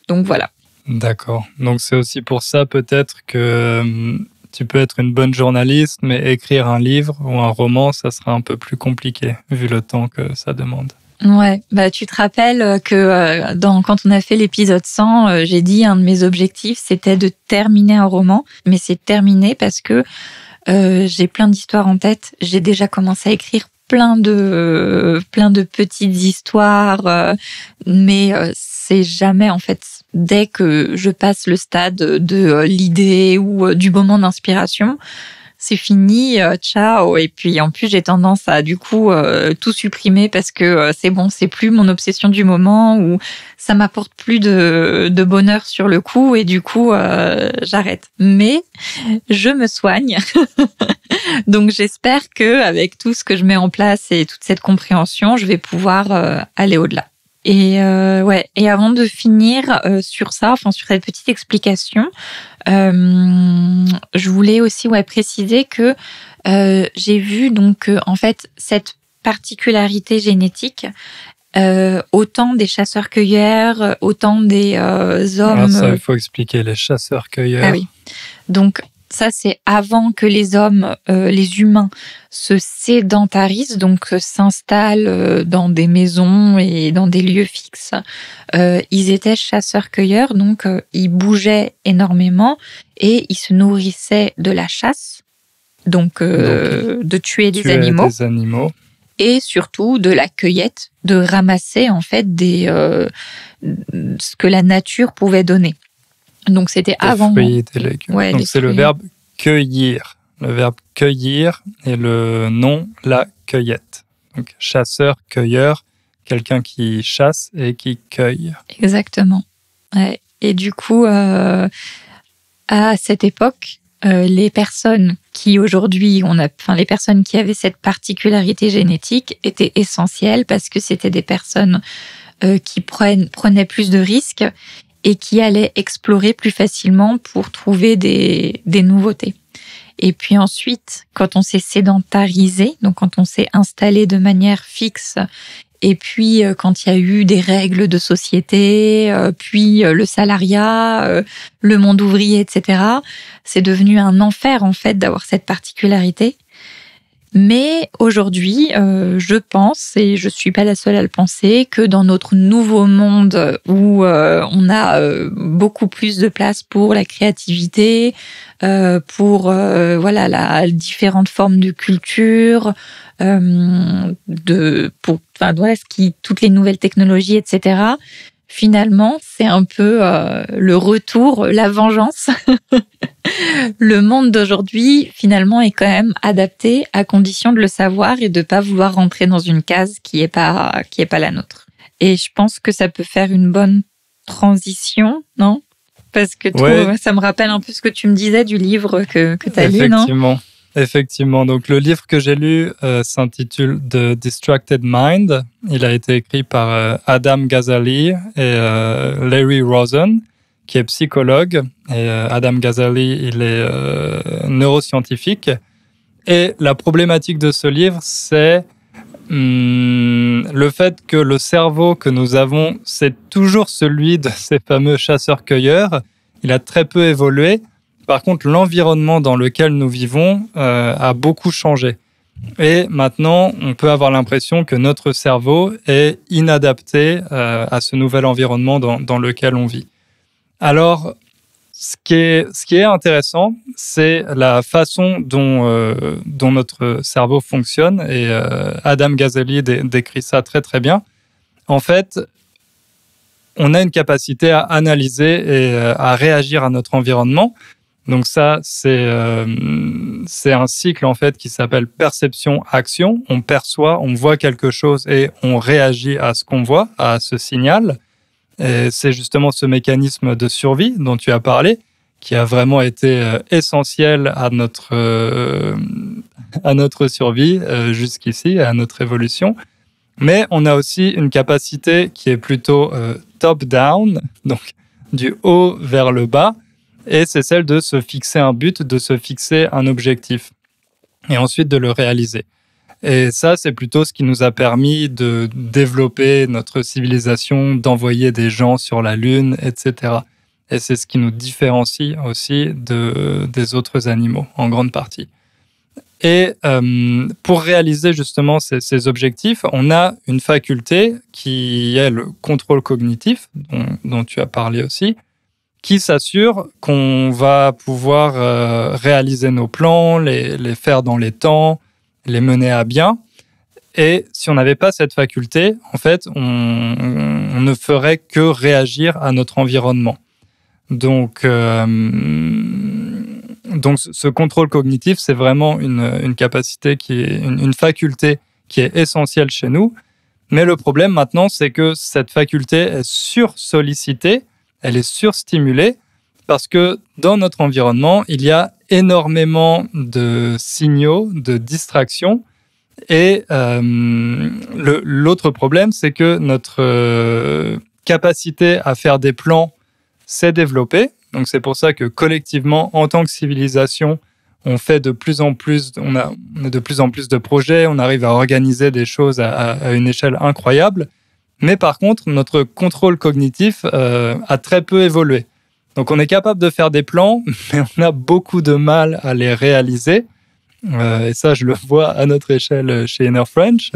Donc voilà.
D'accord. Donc c'est aussi pour ça peut-être que tu peux être une bonne journaliste, mais écrire un livre ou un roman, ça sera un peu plus compliqué vu le temps que ça demande.
Ouais, tu te rappelles que quand on a fait l'épisode 100, j'ai dit un de mes objectifs, c'était de terminer un roman. Mais c'est terminé parce que j'ai plein d'histoires en tête. J'ai déjà commencé à écrire plein de petites histoires, mais c'est jamais, en fait, dès que je passe le stade de l'idée ou du moment d'inspiration, c'est fini, ciao. Et puis en plus j'ai tendance à du coup tout supprimer parce que c'est bon, c'est plus mon obsession du moment, ou ça m'apporte plus de bonheur sur le coup, et du coup j'arrête. Mais je me soigne. Donc j'espère que avec tout ce que je mets en place et toute cette compréhension, je vais pouvoir aller au-delà. Et et avant de finir sur ça, sur cette petite explication, je voulais aussi préciser que j'ai vu donc en fait cette particularité génétique autant des chasseurs-cueilleurs, autant des hommes.
Alors ça, il faut expliquer les chasseurs-cueilleurs.
Ah oui. Donc ça, c'est avant que les hommes, les humains, se sédentarisent, donc s'installent dans des maisons et dans des lieux fixes. Ils étaient chasseurs-cueilleurs, donc ils bougeaient énormément et ils se nourrissaient de la chasse, donc de tuer des animaux. Et surtout de la cueillette, de ramasser en fait ce que la nature pouvait donner. Donc c'était avant.
Des fruits, des légumes.
Ouais,
donc c'est le verbe cueillir. Le verbe cueillir et le nom la cueillette. Donc chasseur, cueilleur, quelqu'un qui chasse et qui cueille.
Exactement. Ouais. Et du coup, à cette époque, les personnes qui aujourd'hui, les personnes qui avaient cette particularité génétique étaient essentielles parce que c'était des personnes qui prenaient plus de risques et qui allaient explorer plus facilement pour trouver des nouveautés. Et puis ensuite, quand on s'est sédentarisé, donc quand on s'est installé de manière fixe, et puis quand il y a eu des règles de société, puis le salariat, le monde ouvrier, etc., c'est devenu un enfer en fait d'avoir cette particularité. Mais aujourd'hui, je pense, et je suis pas la seule à le penser, que dans notre nouveau monde où on a beaucoup plus de place pour la créativité, pour différentes formes de culture, toutes les nouvelles technologies, etc. Finalement, c'est un peu le retour, la vengeance. Le monde d'aujourd'hui, finalement, est quand même adapté à condition de le savoir et de pas vouloir rentrer dans une case qui est pas la nôtre. Et je pense que ça peut faire une bonne transition, non? Parce que ça me rappelle un peu ce que tu me disais du livre que tu as lu, non?
Effectivement. Donc, le livre que j'ai lu s'intitule The Distracted Mind. Il a été écrit par Adam Gazzaley et Larry Rosen, qui est psychologue. Et Adam Gazzaley, il est neuroscientifique. Et la problématique de ce livre, c'est le fait que le cerveau que nous avons, c'est toujours celui de ces fameux chasseurs-cueilleurs. Il a très peu évolué. Par contre, l'environnement dans lequel nous vivons a beaucoup changé. Et maintenant, on peut avoir l'impression que notre cerveau est inadapté à ce nouvel environnement dans lequel on vit. Alors, ce qui est intéressant, c'est la façon dont notre cerveau fonctionne. Et Adam Gazzaley décrit ça très, très bien. En fait, on a une capacité à analyser et à réagir à notre environnement. Donc ça, c'est un cycle en fait qui s'appelle perception-action. On perçoit, on voit quelque chose et on réagit à ce qu'on voit, à ce signal. Et c'est justement ce mécanisme de survie dont tu as parlé qui a vraiment été essentiel à notre survie jusqu'ici, à notre évolution. Mais on a aussi une capacité qui est plutôt top-down, donc du haut vers le bas. Et c'est celle de se fixer un but, de se fixer un objectif et ensuite de le réaliser. Et ça, c'est plutôt ce qui nous a permis de développer notre civilisation, d'envoyer des gens sur la Lune, etc. Et c'est ce qui nous différencie aussi des autres animaux, en grande partie. Et pour réaliser justement ces objectifs, on a une faculté qui est le contrôle cognitif, dont tu as parlé aussi, qui s'assure qu'on va pouvoir réaliser nos plans, les faire dans les temps, les mener à bien. Et si on n'avait pas cette faculté, en fait, on ne ferait que réagir à notre environnement. Donc ce contrôle cognitif, c'est vraiment une capacité qui est une faculté qui est essentielle chez nous. Mais le problème maintenant, c'est que cette faculté est sursollicitée, elle est surstimulée parce que dans notre environnement, il y a énormément de signaux, de distractions. Et l'autre problème, c'est que notre capacité à faire des plans s'est développée. Donc c'est pour ça que collectivement, en tant que civilisation, on fait de plus en plus, on a de plus en plus de projets, on arrive à organiser des choses à une échelle incroyable. Mais par contre, notre contrôle cognitif a très peu évolué. Donc on est capable de faire des plans, mais on a beaucoup de mal à les réaliser. Et ça, je le vois à notre échelle chez Inner French.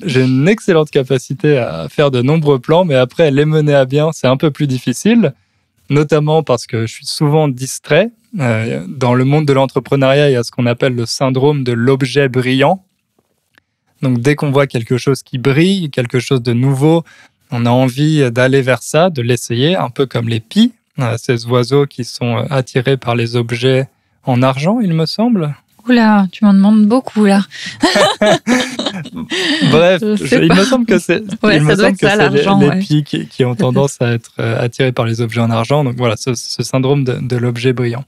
J'ai une excellente capacité à faire de nombreux plans, mais après, les mener à bien, c'est un peu plus difficile, notamment parce que je suis souvent distrait. Dans le monde de l'entrepreneuriat, il y a ce qu'on appelle le syndrome de l'objet brillant. Donc, dès qu'on voit quelque chose qui brille, quelque chose de nouveau, on a envie d'aller vers ça, de l'essayer, un peu comme les pies, ces oiseaux qui sont attirés par les objets en argent, il me semble.
Oula, tu m'en demandes beaucoup, là.
Bref, il me semble que c'est les pies qui ont tendance à être attirés par les objets en argent. Donc voilà, ce syndrome de l'objet brillant.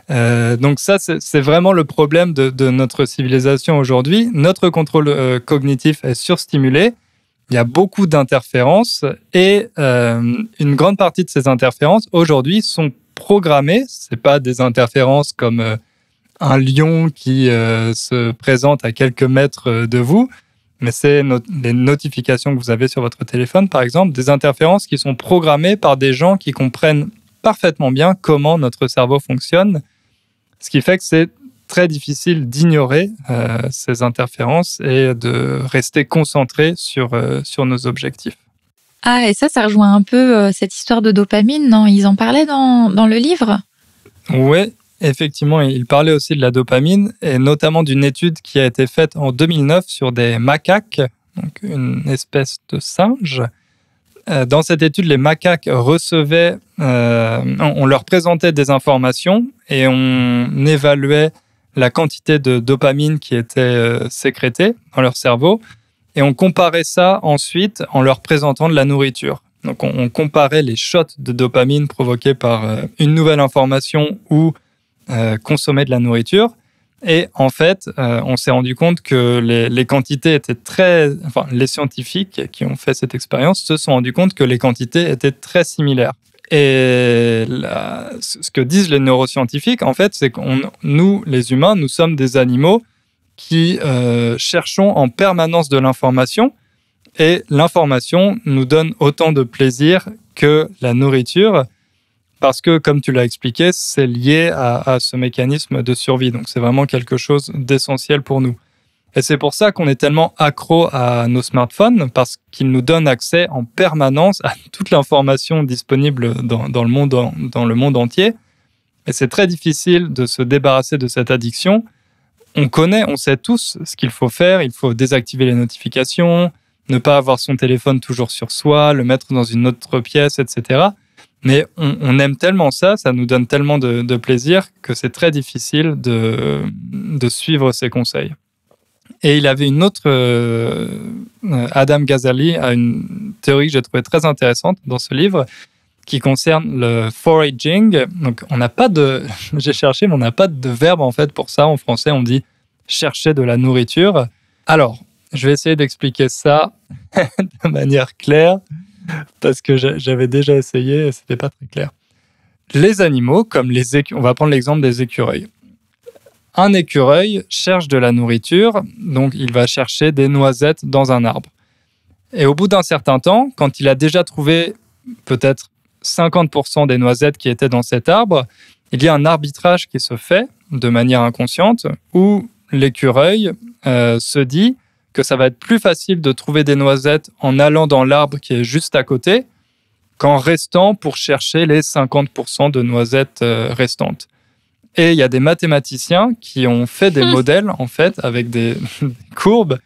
Donc ça, c'est vraiment le problème de notre civilisation aujourd'hui. Notre contrôle cognitif est surstimulé. Il y a beaucoup d'interférences et une grande partie de ces interférences aujourd'hui sont programmées. C'est pas des interférences comme un lion qui se présente à quelques mètres de vous, mais c'est les notifications que vous avez sur votre téléphone, par exemple, des interférences qui sont programmées par des gens qui comprennent parfaitement bien comment notre cerveau fonctionne, ce qui fait que c'est très difficile d'ignorer ces interférences et de rester concentré sur nos objectifs.
Ah, et ça rejoint un peu cette histoire de dopamine, non? Ils en parlaient dans le livre?
Oui, effectivement, il parlait aussi de la dopamine et notamment d'une étude qui a été faite en 2009 sur des macaques, donc une espèce de singe. Dans cette étude, les macaques recevaient, on leur présentait des informations et on évaluait la quantité de dopamine qui était sécrétée dans leur cerveau et on comparait ça ensuite en leur présentant de la nourriture. Donc on comparait les shots de dopamine provoqués par une nouvelle information ou consommer de la nourriture. Et en fait, on s'est rendu compte que les quantités étaient les scientifiques qui ont fait cette expérience se sont rendus compte que les quantités étaient très similaires. Et ce que disent les neuroscientifiques, en fait, c'est que nous, les humains, nous sommes des animaux qui cherchons en permanence de l'information. Et l'information nous donne autant de plaisir que la nourriture. Parce que, comme tu l'as expliqué, c'est lié à ce mécanisme de survie. Donc, c'est vraiment quelque chose d'essentiel pour nous. Et c'est pour ça qu'on est tellement accro à nos smartphones, parce qu'ils nous donnent accès en permanence à toute l'information disponible dans le monde entier. Et c'est très difficile de se débarrasser de cette addiction. On sait tous ce qu'il faut faire. Il faut désactiver les notifications, ne pas avoir son téléphone toujours sur soi, le mettre dans une autre pièce, etc. Mais on aime tellement ça nous donne tellement de plaisir que c'est très difficile de suivre ces conseils. Et il avait une autre... Adam Gazzaley a une théorie que j'ai trouvée très intéressante dans ce livre qui concerne le foraging. Donc, on n'a pas de... J'ai cherché, mais on n'a pas de verbe en fait pour ça. En français, on dit « chercher de la nourriture ». Alors, je vais essayer d'expliquer ça de manière claire. Parce que j'avais déjà essayé et c'était pas très clair. Les animaux, comme on va prendre l'exemple des écureuils. Un écureuil cherche de la nourriture, donc il va chercher des noisettes dans un arbre. Et au bout d'un certain temps, quand il a déjà trouvé peut-être 50% des noisettes qui étaient dans cet arbre, il y a un arbitrage qui se fait de manière inconsciente où l'écureuil se dit que ça va être plus facile de trouver des noisettes en allant dans l'arbre qui est juste à côté qu'en restant pour chercher les 50% de noisettes restantes. Et il y a des mathématiciens qui ont fait des modèles, en fait, avec des courbes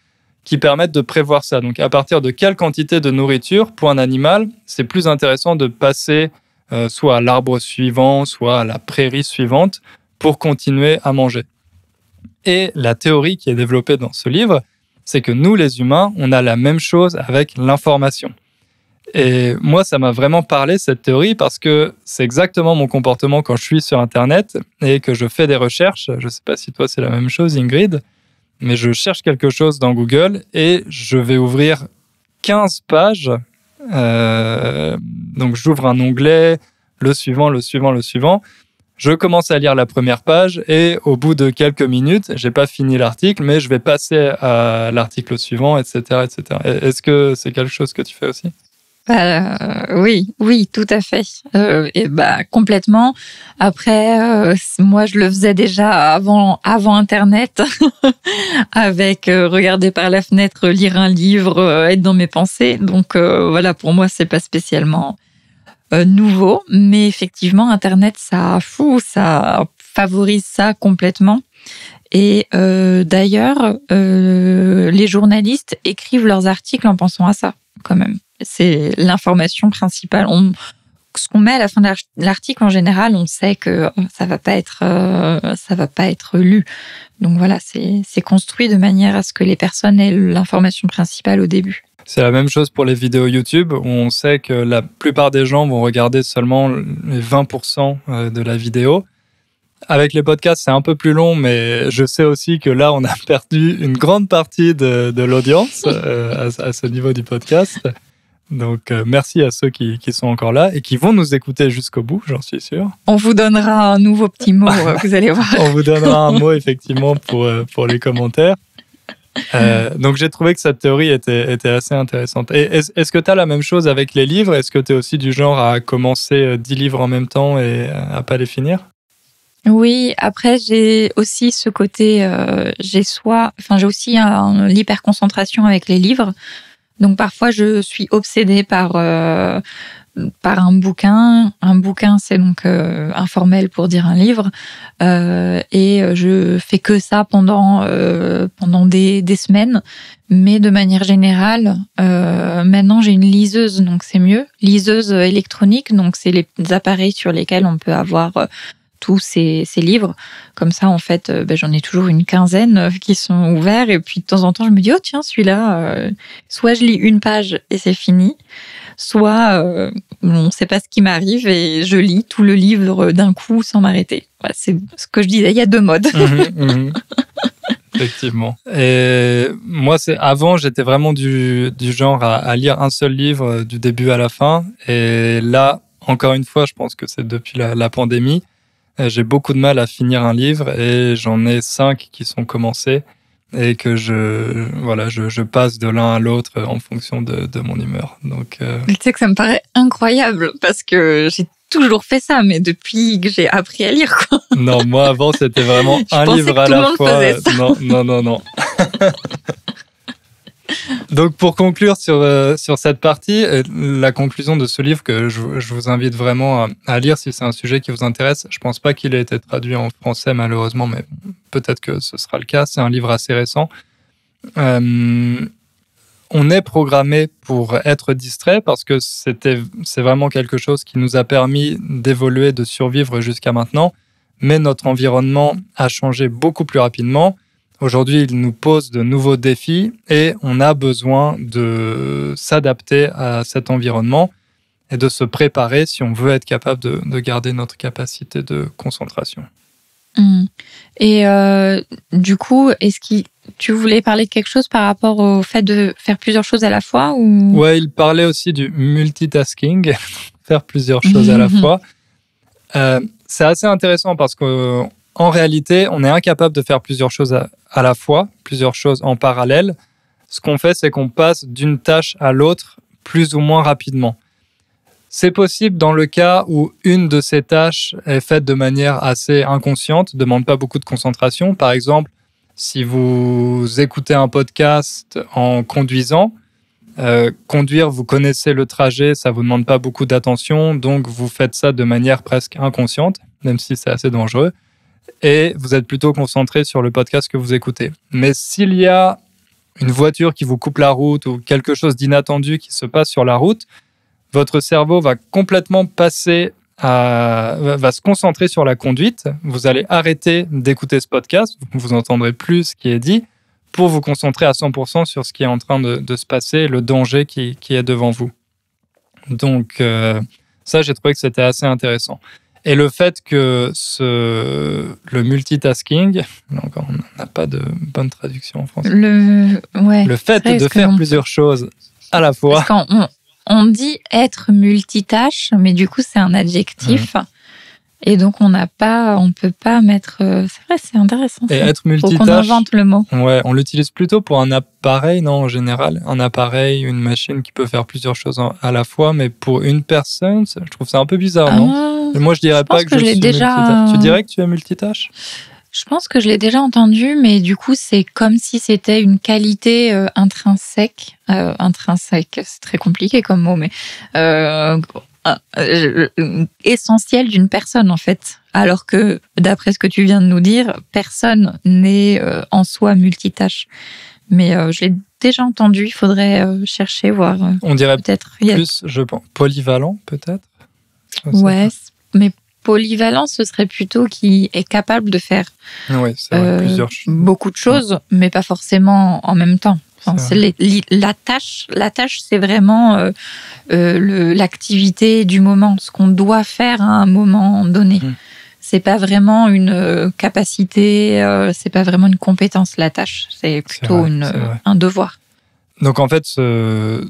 qui permettent de prévoir ça. Donc, à partir de quelle quantité de nourriture pour un animal, c'est plus intéressant de passer soit à l'arbre suivant, soit à la prairie suivante pour continuer à manger. Et la théorie qui est développée dans ce livre, c'est que nous, les humains, on a la même chose avec l'information. Et moi, ça m'a vraiment parlé, cette théorie, parce que c'est exactement mon comportement quand je suis sur Internet et que je fais des recherches. Je ne sais pas si toi, c'est la même chose, Ingrid, mais je cherche quelque chose dans Google et je vais ouvrir 15 pages. Donc, j'ouvre un onglet, le suivant. Je commence à lire la première page et au bout de quelques minutes, j'ai pas fini l'article, mais je vais passer à l'article suivant, etc., etc. Est-ce que c'est quelque chose que tu fais aussi?
Oui, tout à fait. Complètement. Après, moi, je le faisais déjà avant Internet, avec regarder par la fenêtre, lire un livre, être dans mes pensées. Donc voilà, pour moi, c'est pas spécialement nouveau, mais effectivement, Internet, ça favorise ça complètement. Et d'ailleurs, les journalistes écrivent leurs articles en pensant à ça, quand même. C'est l'information principale. Ce qu'on met à la fin de l'article, en général, on sait que ça va pas être lu. Donc voilà, c'est construit de manière à ce que les personnes aient l'information principale au début.
C'est la même chose pour les vidéos YouTube, où on sait que la plupart des gens vont regarder seulement les 20% de la vidéo. Avec les podcasts, c'est un peu plus long, mais je sais aussi que là, on a perdu une grande partie de l'audience à ce niveau du podcast. Donc, merci à ceux qui sont encore là et qui vont nous écouter jusqu'au bout, j'en suis sûr.
On vous donnera un nouveau petit mot, vous allez voir.
On vous donnera un mot, effectivement, pour les commentaires. Donc, j'ai trouvé que cette théorie était assez intéressante. Et est-ce que tu as la même chose avec les livres? Est-ce que tu es aussi du genre à commencer 10 livres en même temps et à pas les finir?
Oui, après j'ai aussi ce côté, j'ai aussi l'hyperconcentration avec les livres. Donc parfois je suis obsédée par un bouquin. Un bouquin, c'est donc informel pour dire un livre, et je fais que ça pendant des semaines. Mais de manière générale, maintenant j'ai une liseuse, donc c'est mieux. Liseuse électronique, donc c'est les appareils sur lesquels on peut avoir tous ces livres. Comme ça, en fait, j'en ai toujours une quinzaine qui sont ouverts. Et puis, de temps en temps, je me dis, oh tiens, celui-là, soit je lis une page et c'est fini, soit on ne sait pas ce qui m'arrive et je lis tout le livre d'un coup sans m'arrêter. Voilà, c'est ce que je disais, il y a deux modes.
Effectivement. Et moi, avant, j'étais vraiment du genre à lire un seul livre du début à la fin. Et là, encore une fois, je pense que c'est depuis la pandémie, j'ai beaucoup de mal à finir un livre et j'en ai 5 qui sont commencés et que je passe de l'un à l'autre en fonction de mon humeur. Donc,
Tu sais que ça me paraît incroyable parce que j'ai toujours fait ça, mais depuis que j'ai appris à lire, quoi.
Non, moi avant c'était vraiment un livre à la fois. Non. Donc pour conclure sur cette partie, la conclusion de ce livre que je vous invite vraiment à lire si c'est un sujet qui vous intéresse. Je pense pas qu'il ait été traduit en français malheureusement, mais peut-être que ce sera le cas. C'est un livre assez récent. On est programmé pour être distrait parce que c'est vraiment quelque chose qui nous a permis d'évoluer, de survivre jusqu'à maintenant. Mais notre environnement a changé beaucoup plus rapidement. Aujourd'hui, il nous pose de nouveaux défis et on a besoin de s'adapter à cet environnement et de se préparer si on veut être capable de garder notre capacité de concentration.
Et du coup, tu voulais parler de quelque chose par rapport au fait de faire plusieurs choses à la fois ou...
Ouais, il parlait aussi du multitasking, faire plusieurs choses à la fois. C'est assez intéressant parce qu'en réalité, on est incapable de faire plusieurs choses à la fois, plusieurs choses en parallèle. Ce qu'on fait, c'est qu'on passe d'une tâche à l'autre plus ou moins rapidement. C'est possible dans le cas où une de ces tâches est faite de manière assez inconsciente, ne demande pas beaucoup de concentration. Par exemple, si vous écoutez un podcast en conduisant, conduire, vous connaissez le trajet, ça ne vous demande pas beaucoup d'attention, donc vous faites ça de manière presque inconsciente, même si c'est assez dangereux, et vous êtes plutôt concentré sur le podcast que vous écoutez. Mais s'il y a une voiture qui vous coupe la route ou quelque chose d'inattendu qui se passe sur la route, votre cerveau va complètement va se concentrer sur la conduite. Vous allez arrêter d'écouter ce podcast, vous n'entendrez plus ce qui est dit, pour vous concentrer à 100% sur ce qui est en train de se passer, le danger qui est devant vous. Donc, ça, j'ai trouvé que c'était assez intéressant. Et le fait que le multitasking, encore, on n'a pas de bonne traduction en français. Le fait de faire plusieurs choses à la fois.
Parce qu'on dit être multitâche, mais du coup, c'est un adjectif. Et donc, on peut pas mettre... C'est vrai, c'est intéressant.
Et être multitâche...
Faut qu'on invente le mot.
Ouais, on l'utilise plutôt pour un appareil, non, en général. Un appareil, une machine qui peut faire plusieurs choses à la fois, mais pour une personne, je trouve ça un peu bizarre, non? Moi, je dirais pas que je suis multitâche. Tu dirais que tu es multitâche?
Je pense que je l'ai déjà entendu, mais du coup, c'est comme si c'était une qualité intrinsèque. Intrinsèque, c'est très compliqué comme mot, mais... essentiel d'une personne en fait, alors que d'après ce que tu viens de nous dire, personne n'est en soi multitâche. Mais je l'ai déjà entendu, il faudrait chercher, voir.
On dirait
peut-être
plus, je pense, polyvalent peut-être.
Ouais, mais polyvalent, ce serait plutôt qui est capable de faire beaucoup de choses, mais pas forcément en même temps. La tâche, c'est vraiment l'activité du moment, ce qu'on doit faire à un moment donné. c'est pas vraiment une capacité, c'est pas vraiment une compétence, la tâche. C'est plutôt un devoir.
Donc en fait, ce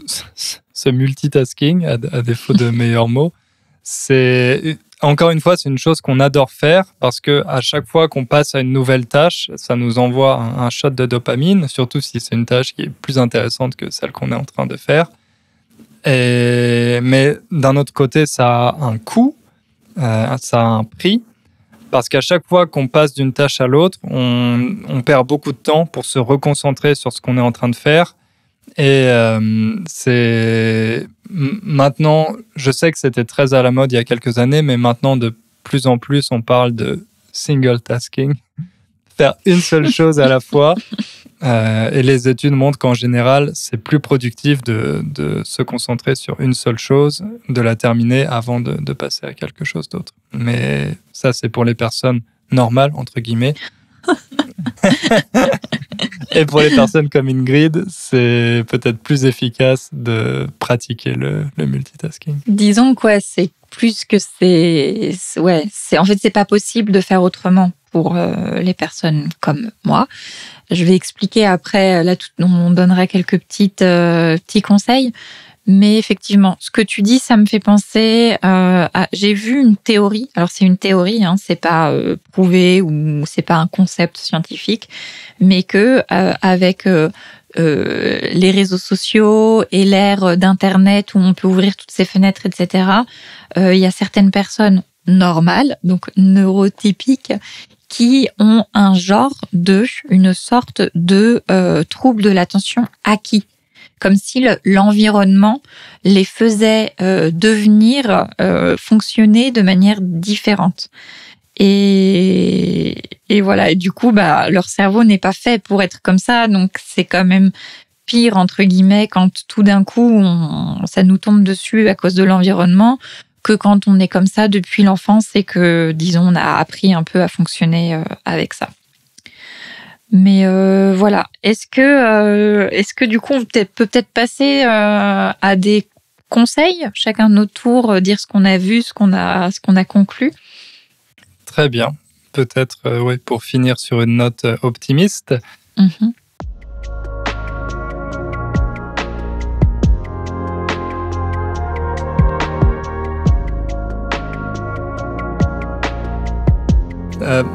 multitasking, à défaut de meilleurs mots, c'est encore une fois, c'est une chose qu'on adore faire parce que à chaque fois qu'on passe à une nouvelle tâche, ça nous envoie un shot de dopamine, surtout si c'est une tâche qui est plus intéressante que celle qu'on est en train de faire. Mais d'un autre côté, ça a un coût, ça a un prix, parce qu'à chaque fois qu'on passe d'une tâche à l'autre, on perd beaucoup de temps pour se reconcentrer sur ce qu'on est en train de faire. Et maintenant, je sais que c'était très à la mode il y a quelques années, mais maintenant, de plus en plus, on parle de single tasking, faire une seule chose à la fois. Et les études montrent qu'en général, c'est plus productif de se concentrer sur une seule chose, de la terminer avant de passer à quelque chose d'autre. Mais ça, c'est pour les personnes normales, entre guillemets. Et pour les personnes comme Ingrid, c'est peut-être plus efficace de pratiquer le multitasking.
Disons que c'est plus que en fait, c'est pas possible de faire autrement pour les personnes comme moi. Je vais expliquer après, là, on donnera quelques petits conseils. Mais effectivement, ce que tu dis, ça me fait penser j'ai vu une théorie. Alors, c'est une théorie, c'est pas prouvé ou c'est pas un concept scientifique, mais que avec les réseaux sociaux et l'ère d'Internet où on peut ouvrir toutes ces fenêtres, etc., il y a certaines personnes normales, donc neurotypiques, qui ont une sorte de trouble de l'attention acquis. Comme si l'environnement les faisait fonctionner de manière différente. Et voilà. Et du coup, leur cerveau n'est pas fait pour être comme ça. Donc, c'est quand même pire, entre guillemets, quand tout d'un coup, ça nous tombe dessus à cause de l'environnement, que quand on est comme ça depuis l'enfance et que, disons, on a appris un peu à fonctionner avec ça. Mais voilà. Est-ce que du coup on peut peut-être passer à des conseils, chacun de notre tour, dire ce qu'on a vu, ce qu'on a conclu.
Très bien. Peut-être pour finir sur une note optimiste. Mm-hmm.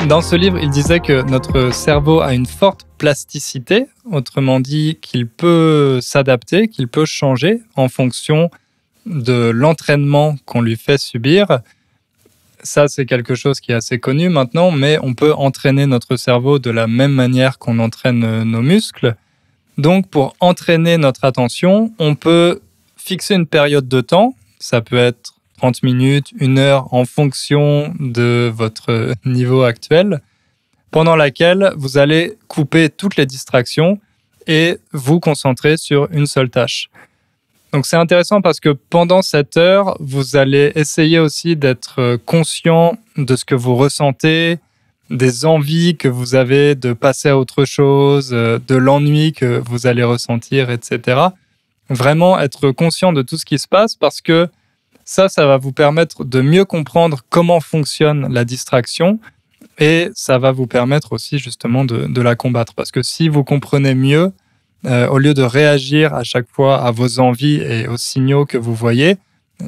Dans ce livre, il disait que notre cerveau a une forte plasticité, autrement dit qu'il peut s'adapter, qu'il peut changer en fonction de l'entraînement qu'on lui fait subir. Ça, c'est quelque chose qui est assez connu maintenant, mais on peut entraîner notre cerveau de la même manière qu'on entraîne nos muscles. Donc, pour entraîner notre attention, on peut fixer une période de temps. Ça peut être 30 minutes, 1 heure, en fonction de votre niveau actuel, pendant laquelle vous allez couper toutes les distractions et vous concentrer sur une seule tâche. Donc c'est intéressant parce que pendant cette heure, vous allez essayer aussi d'être conscient de ce que vous ressentez, des envies que vous avez de passer à autre chose, de l'ennui que vous allez ressentir, etc. Vraiment être conscient de tout ce qui se passe parce que ça va vous permettre de mieux comprendre comment fonctionne la distraction et ça va vous permettre aussi justement de la combattre. Parce que si vous comprenez mieux, au lieu de réagir à chaque fois à vos envies et aux signaux que vous voyez,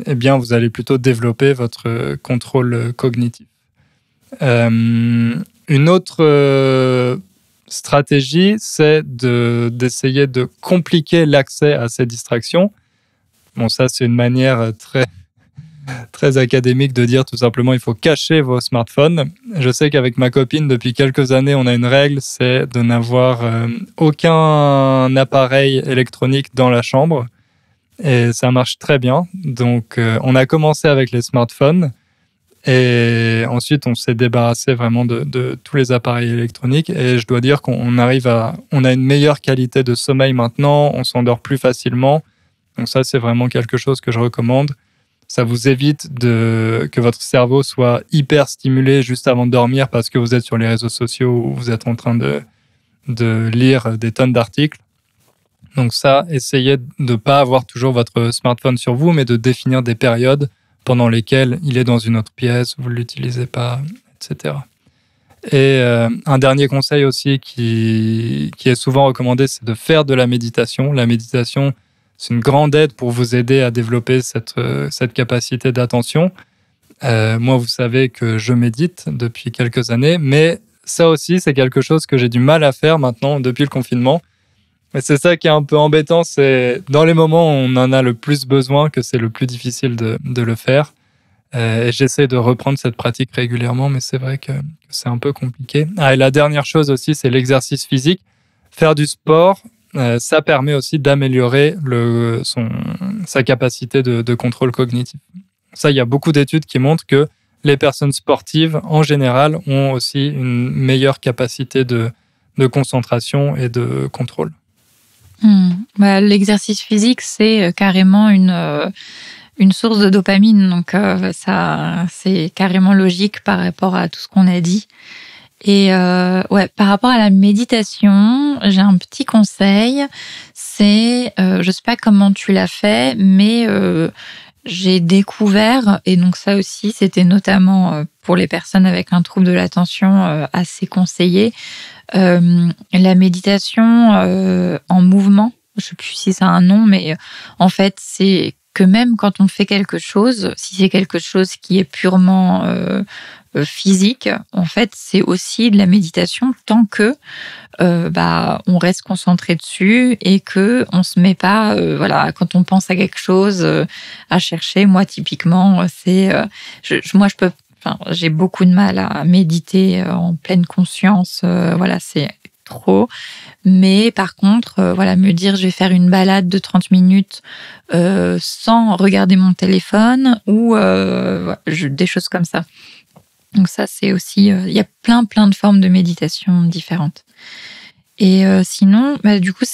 eh bien, vous allez plutôt développer votre contrôle cognitif. Une autre stratégie, c'est d'essayer de compliquer l'accès à ces distractions. Bon, ça, c'est une manière très académique de dire tout simplement il faut cacher vos smartphones. Je sais qu'avec ma copine, depuis quelques années, on a une règle, c'est de n'avoir aucun appareil électronique dans la chambre. Et ça marche très bien. Donc, on a commencé avec les smartphones et ensuite, on s'est débarrassé vraiment de tous les appareils électroniques. Et je dois dire qu'on a une meilleure qualité de sommeil maintenant, on s'endort plus facilement. Donc ça, c'est vraiment quelque chose que je recommande. Ça vous évite que votre cerveau soit hyper stimulé juste avant de dormir parce que vous êtes sur les réseaux sociaux ou vous êtes en train de lire des tonnes d'articles. Donc ça, essayez de ne pas avoir toujours votre smartphone sur vous, mais de définir des périodes pendant lesquelles il est dans une autre pièce, vous ne l'utilisez pas, etc. Et un dernier conseil aussi qui est souvent recommandé, c'est de faire de la méditation. La méditation, c'est une grande aide pour vous aider à développer cette capacité d'attention. Moi, vous savez que je médite depuis quelques années, mais ça aussi, c'est quelque chose que j'ai du mal à faire maintenant depuis le confinement. Et c'est ça qui est un peu embêtant, c'est dans les moments où on en a le plus besoin que c'est le plus difficile de le faire. Et j'essaie de reprendre cette pratique régulièrement, mais c'est vrai que c'est un peu compliqué. Et la dernière chose aussi, c'est l'exercice physique. Faire du sport, ça permet aussi d'améliorer sa capacité de contrôle cognitif. Ça, il y a beaucoup d'études qui montrent que les personnes sportives, en général, ont aussi une meilleure capacité de concentration et de contrôle.
L'exercice physique, c'est carrément une source de dopamine, donc ça, c'est carrément logique par rapport à tout ce qu'on a dit. Et par rapport à la méditation, j'ai un petit conseil. C'est, je sais pas comment tu l'as fait, mais j'ai découvert, et donc ça aussi, c'était notamment pour les personnes avec un trouble de l'attention assez conseillé, la méditation en mouvement. Je sais plus si ça a un nom, mais en fait, c'est que même quand on fait quelque chose, si c'est quelque chose qui est purement physique, en fait, c'est aussi de la méditation tant que on reste concentré dessus et que on se met pas, quand on pense à quelque chose, à chercher. Moi, typiquement, j'ai beaucoup de mal à méditer en pleine conscience. C'est trop. Mais par contre, me dire je vais faire une balade de 30 minutes sans regarder mon téléphone ou des choses comme ça. Donc ça, c'est aussi... Il y a plein de formes de méditation différentes. Et sinon, du coup,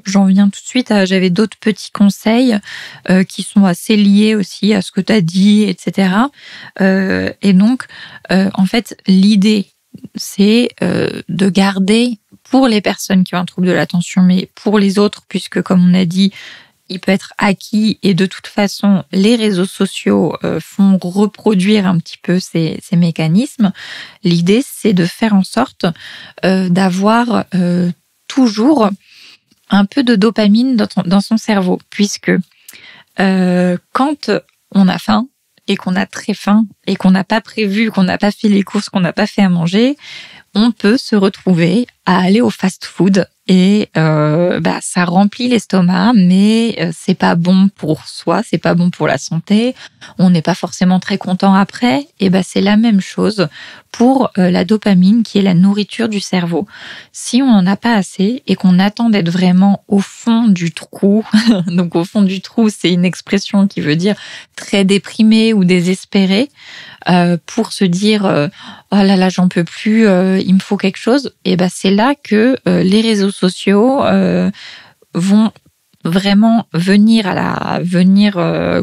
j'en viens tout de suite j'avais d'autres petits conseils qui sont assez liés aussi à ce que tu as dit, etc. Et donc, en fait, l'idée, c'est de garder, pour les personnes qui ont un trouble de l'attention, mais pour les autres, puisque comme on a dit, il peut être acquis et de toute façon, les réseaux sociaux font reproduire un petit peu ces mécanismes. L'idée, c'est de faire en sorte d'avoir toujours un peu de dopamine dans son cerveau, puisque quand on a faim et qu'on a très faim et qu'on n'a pas prévu, qu'on n'a pas fait les courses, qu'on n'a pas fait à manger, on peut se retrouver à aller au fast-food et ça remplit l'estomac, mais c'est pas bon pour soi, c'est pas bon pour la santé. On n'est pas forcément très content après. Et c'est la même chose pour la dopamine qui est la nourriture du cerveau. Si on n'en a pas assez et qu'on attend d'être vraiment au fond du trou, donc au fond du trou, c'est une expression qui veut dire très déprimé ou désespéré, pour se dire oh là là, j'en peux plus, il me faut quelque chose. Et c'est là que les réseaux sociaux vont vraiment venir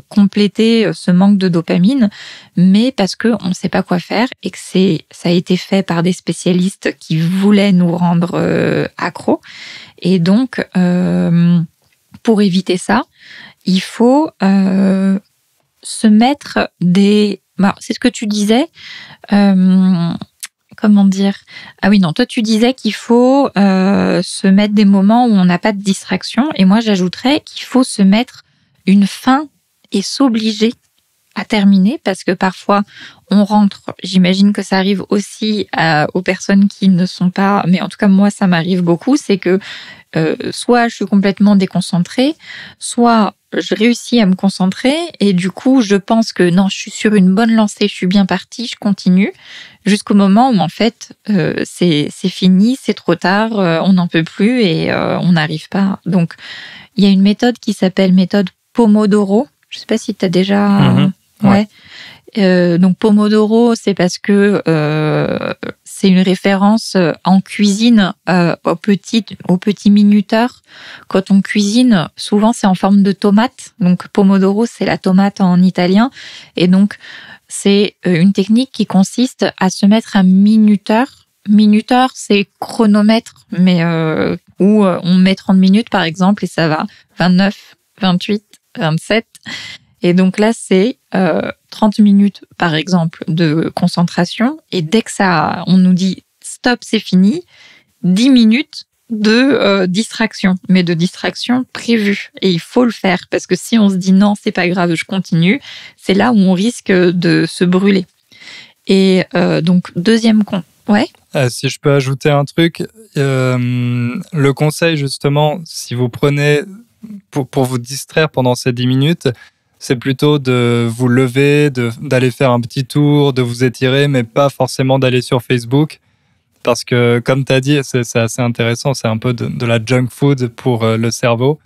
compléter ce manque de dopamine, mais parce que on ne sait pas quoi faire et que ça a été fait par des spécialistes qui voulaient nous rendre accros. Et donc, pour éviter ça, il faut se mettre c'est ce que tu disais. Comment dire ? Ah oui, non, toi tu disais qu'il faut se mettre des moments où on n'a pas de distraction. Et moi j'ajouterais qu'il faut se mettre une fin et s'obliger à terminer, parce que parfois on rentre, j'imagine que ça arrive aussi aux personnes qui ne sont pas, mais en tout cas moi ça m'arrive beaucoup, c'est que soit je suis complètement déconcentrée, soit je réussis à me concentrer et du coup je pense que non, je suis sur une bonne lancée, je suis bien partie, je continue jusqu'au moment où en fait c'est fini, c'est trop tard, on n'en peut plus et on n'arrive pas. Donc il y a une méthode qui s'appelle méthode Pomodoro. Je sais pas si tu as déjà... Ouais. Donc Pomodoro, c'est parce que c'est une référence en cuisine au petit minuteur. Quand on cuisine, souvent c'est en forme de tomate. Donc Pomodoro, c'est la tomate en italien. Et donc c'est une technique qui consiste à se mettre un minuteur. Minuteur, c'est chronomètre, mais où on met 30 minutes par exemple et ça va 29, 28, 27. Et donc là, c'est 30 minutes, par exemple, de concentration. Et dès que on nous dit stop, c'est fini, 10 minutes de distraction, mais de distraction prévue. Et il faut le faire, parce que si on se dit non, c'est pas grave, je continue, c'est là où on risque de se brûler. Et donc, deuxième ouais.
Si je peux ajouter un truc, le conseil justement, si vous prenez pour vous distraire pendant ces 10 minutes, c'est plutôt de vous lever, d'aller faire un petit tour, de vous étirer, mais pas forcément d'aller sur Facebook. Parce que, comme tu as dit, c'est assez intéressant, c'est un peu de la junk food pour le cerveau.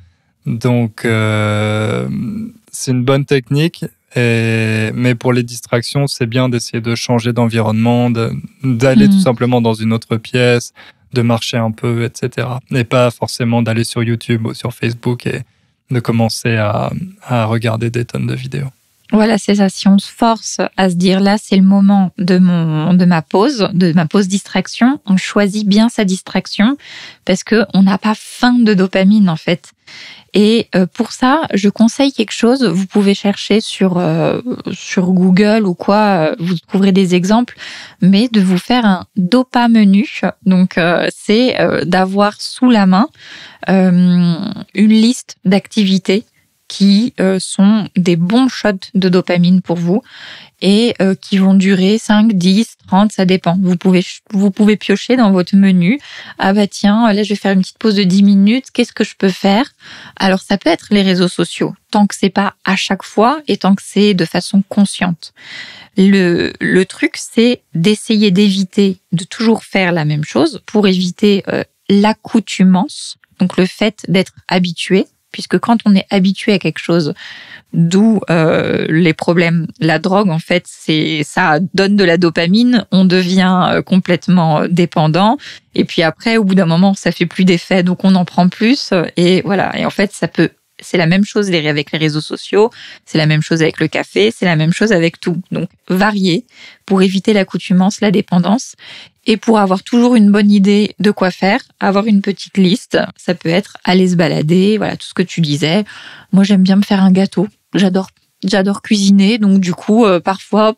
Donc, c'est une bonne technique. Mais pour les distractions, c'est bien d'essayer de changer d'environnement, d'aller tout simplement dans une autre pièce, de marcher un peu, etc. Et pas forcément d'aller sur YouTube ou sur Facebook et de commencer à regarder des tonnes de vidéos.
Voilà, c'est ça. Si on se force à se dire là, c'est le moment de ma pause distraction, on choisit bien sa distraction parce que on n'a pas faim de dopamine en fait. Et pour ça, je conseille quelque chose. Vous pouvez chercher sur Google ou quoi, vous trouverez des exemples, mais de vous faire un dopamenu. Donc, c'est d'avoir sous la main une liste d'activités qui sont des bons shots de dopamine pour vous et qui vont durer 5, 10, 30, ça dépend. Vous pouvez piocher dans votre menu. Ah bah tiens, là je vais faire une petite pause de 10 minutes, qu'est-ce que je peux faire? Alors ça peut être les réseaux sociaux, tant que c'est pas à chaque fois et tant que c'est de façon consciente. Le truc, c'est d'essayer d'éviter de toujours faire la même chose pour éviter l'accoutumance, donc le fait d'être habitué. Puisque quand on est habitué à quelque chose, d'où les problèmes, la drogue, en fait, ça donne de la dopamine, on devient complètement dépendant, et puis après, au bout d'un moment, ça fait plus d'effet, donc on en prend plus, et voilà. Et en fait, c'est la même chose avec les réseaux sociaux, c'est la même chose avec le café, c'est la même chose avec tout. Donc, varier pour éviter l'accoutumance, la dépendance. Et pour avoir toujours une bonne idée de quoi faire, avoir une petite liste. Ça peut être aller se balader, voilà, tout ce que tu disais. Moi, j'aime bien me faire un gâteau. J'adore cuisiner, donc du coup, parfois,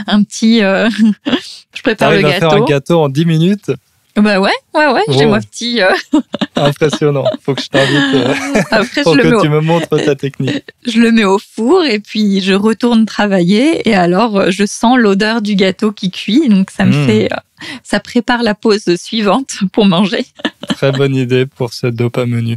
un petit... je prépare le gâteau.
Faire un gâteau en 10 minutes?
Bah ouais, j'ai mon petit...
Impressionnant, faut que je t'invite
Après,
pour que tu me montres ta technique.
Je le mets au four et puis je retourne travailler et alors je sens l'odeur du gâteau qui cuit, donc ça me fait... ça prépare la pause suivante pour manger.
Très bonne idée pour ce dopamenu.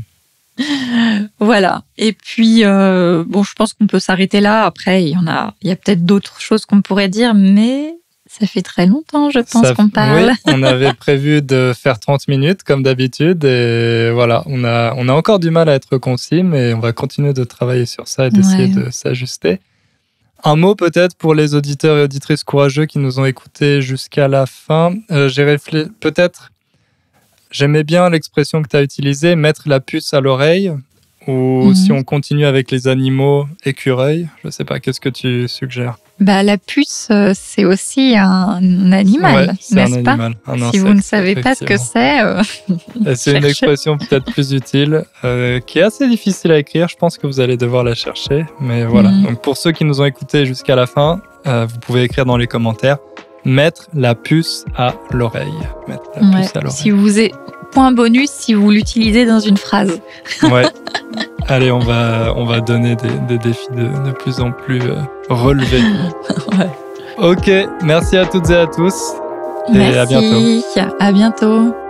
Voilà. Et puis, je pense qu'on peut s'arrêter là. Après, il y a peut-être d'autres choses qu'on pourrait dire, mais... Ça fait très longtemps, je pense, qu'on parle.
Oui, on avait prévu de faire 30 minutes, comme d'habitude. Et voilà, on a encore du mal à être concis, mais on va continuer de travailler sur ça et d'essayer de s'ajuster. Un mot peut-être pour les auditeurs et auditrices courageux qui nous ont écoutés jusqu'à la fin. J'ai réfléchi, peut-être, j'aimais bien l'expression que tu as utilisée, mettre la puce à l'oreille. Ou si on continue avec les animaux, écureuils, je ne sais pas, qu'est-ce que tu suggères?
La puce, c'est aussi un animal, n'est-ce pas? Un insecte, si vous ne savez pas ce que c'est...
c'est une expression peut-être plus utile, qui est assez difficile à écrire. Je pense que vous allez devoir la chercher. Mais voilà, donc pour ceux qui nous ont écoutés jusqu'à la fin, vous pouvez écrire dans les commentaires « Mettre la puce à l'oreille ». Mettre la puce à l'oreille.
Si vous êtes... Point bonus si vous l'utilisez dans une phrase.
Ouais. Allez, on va donner des défis de plus en plus relevés.
Ouais.
Ok, merci à toutes et à tous.
Merci.
Et à bientôt.
À bientôt.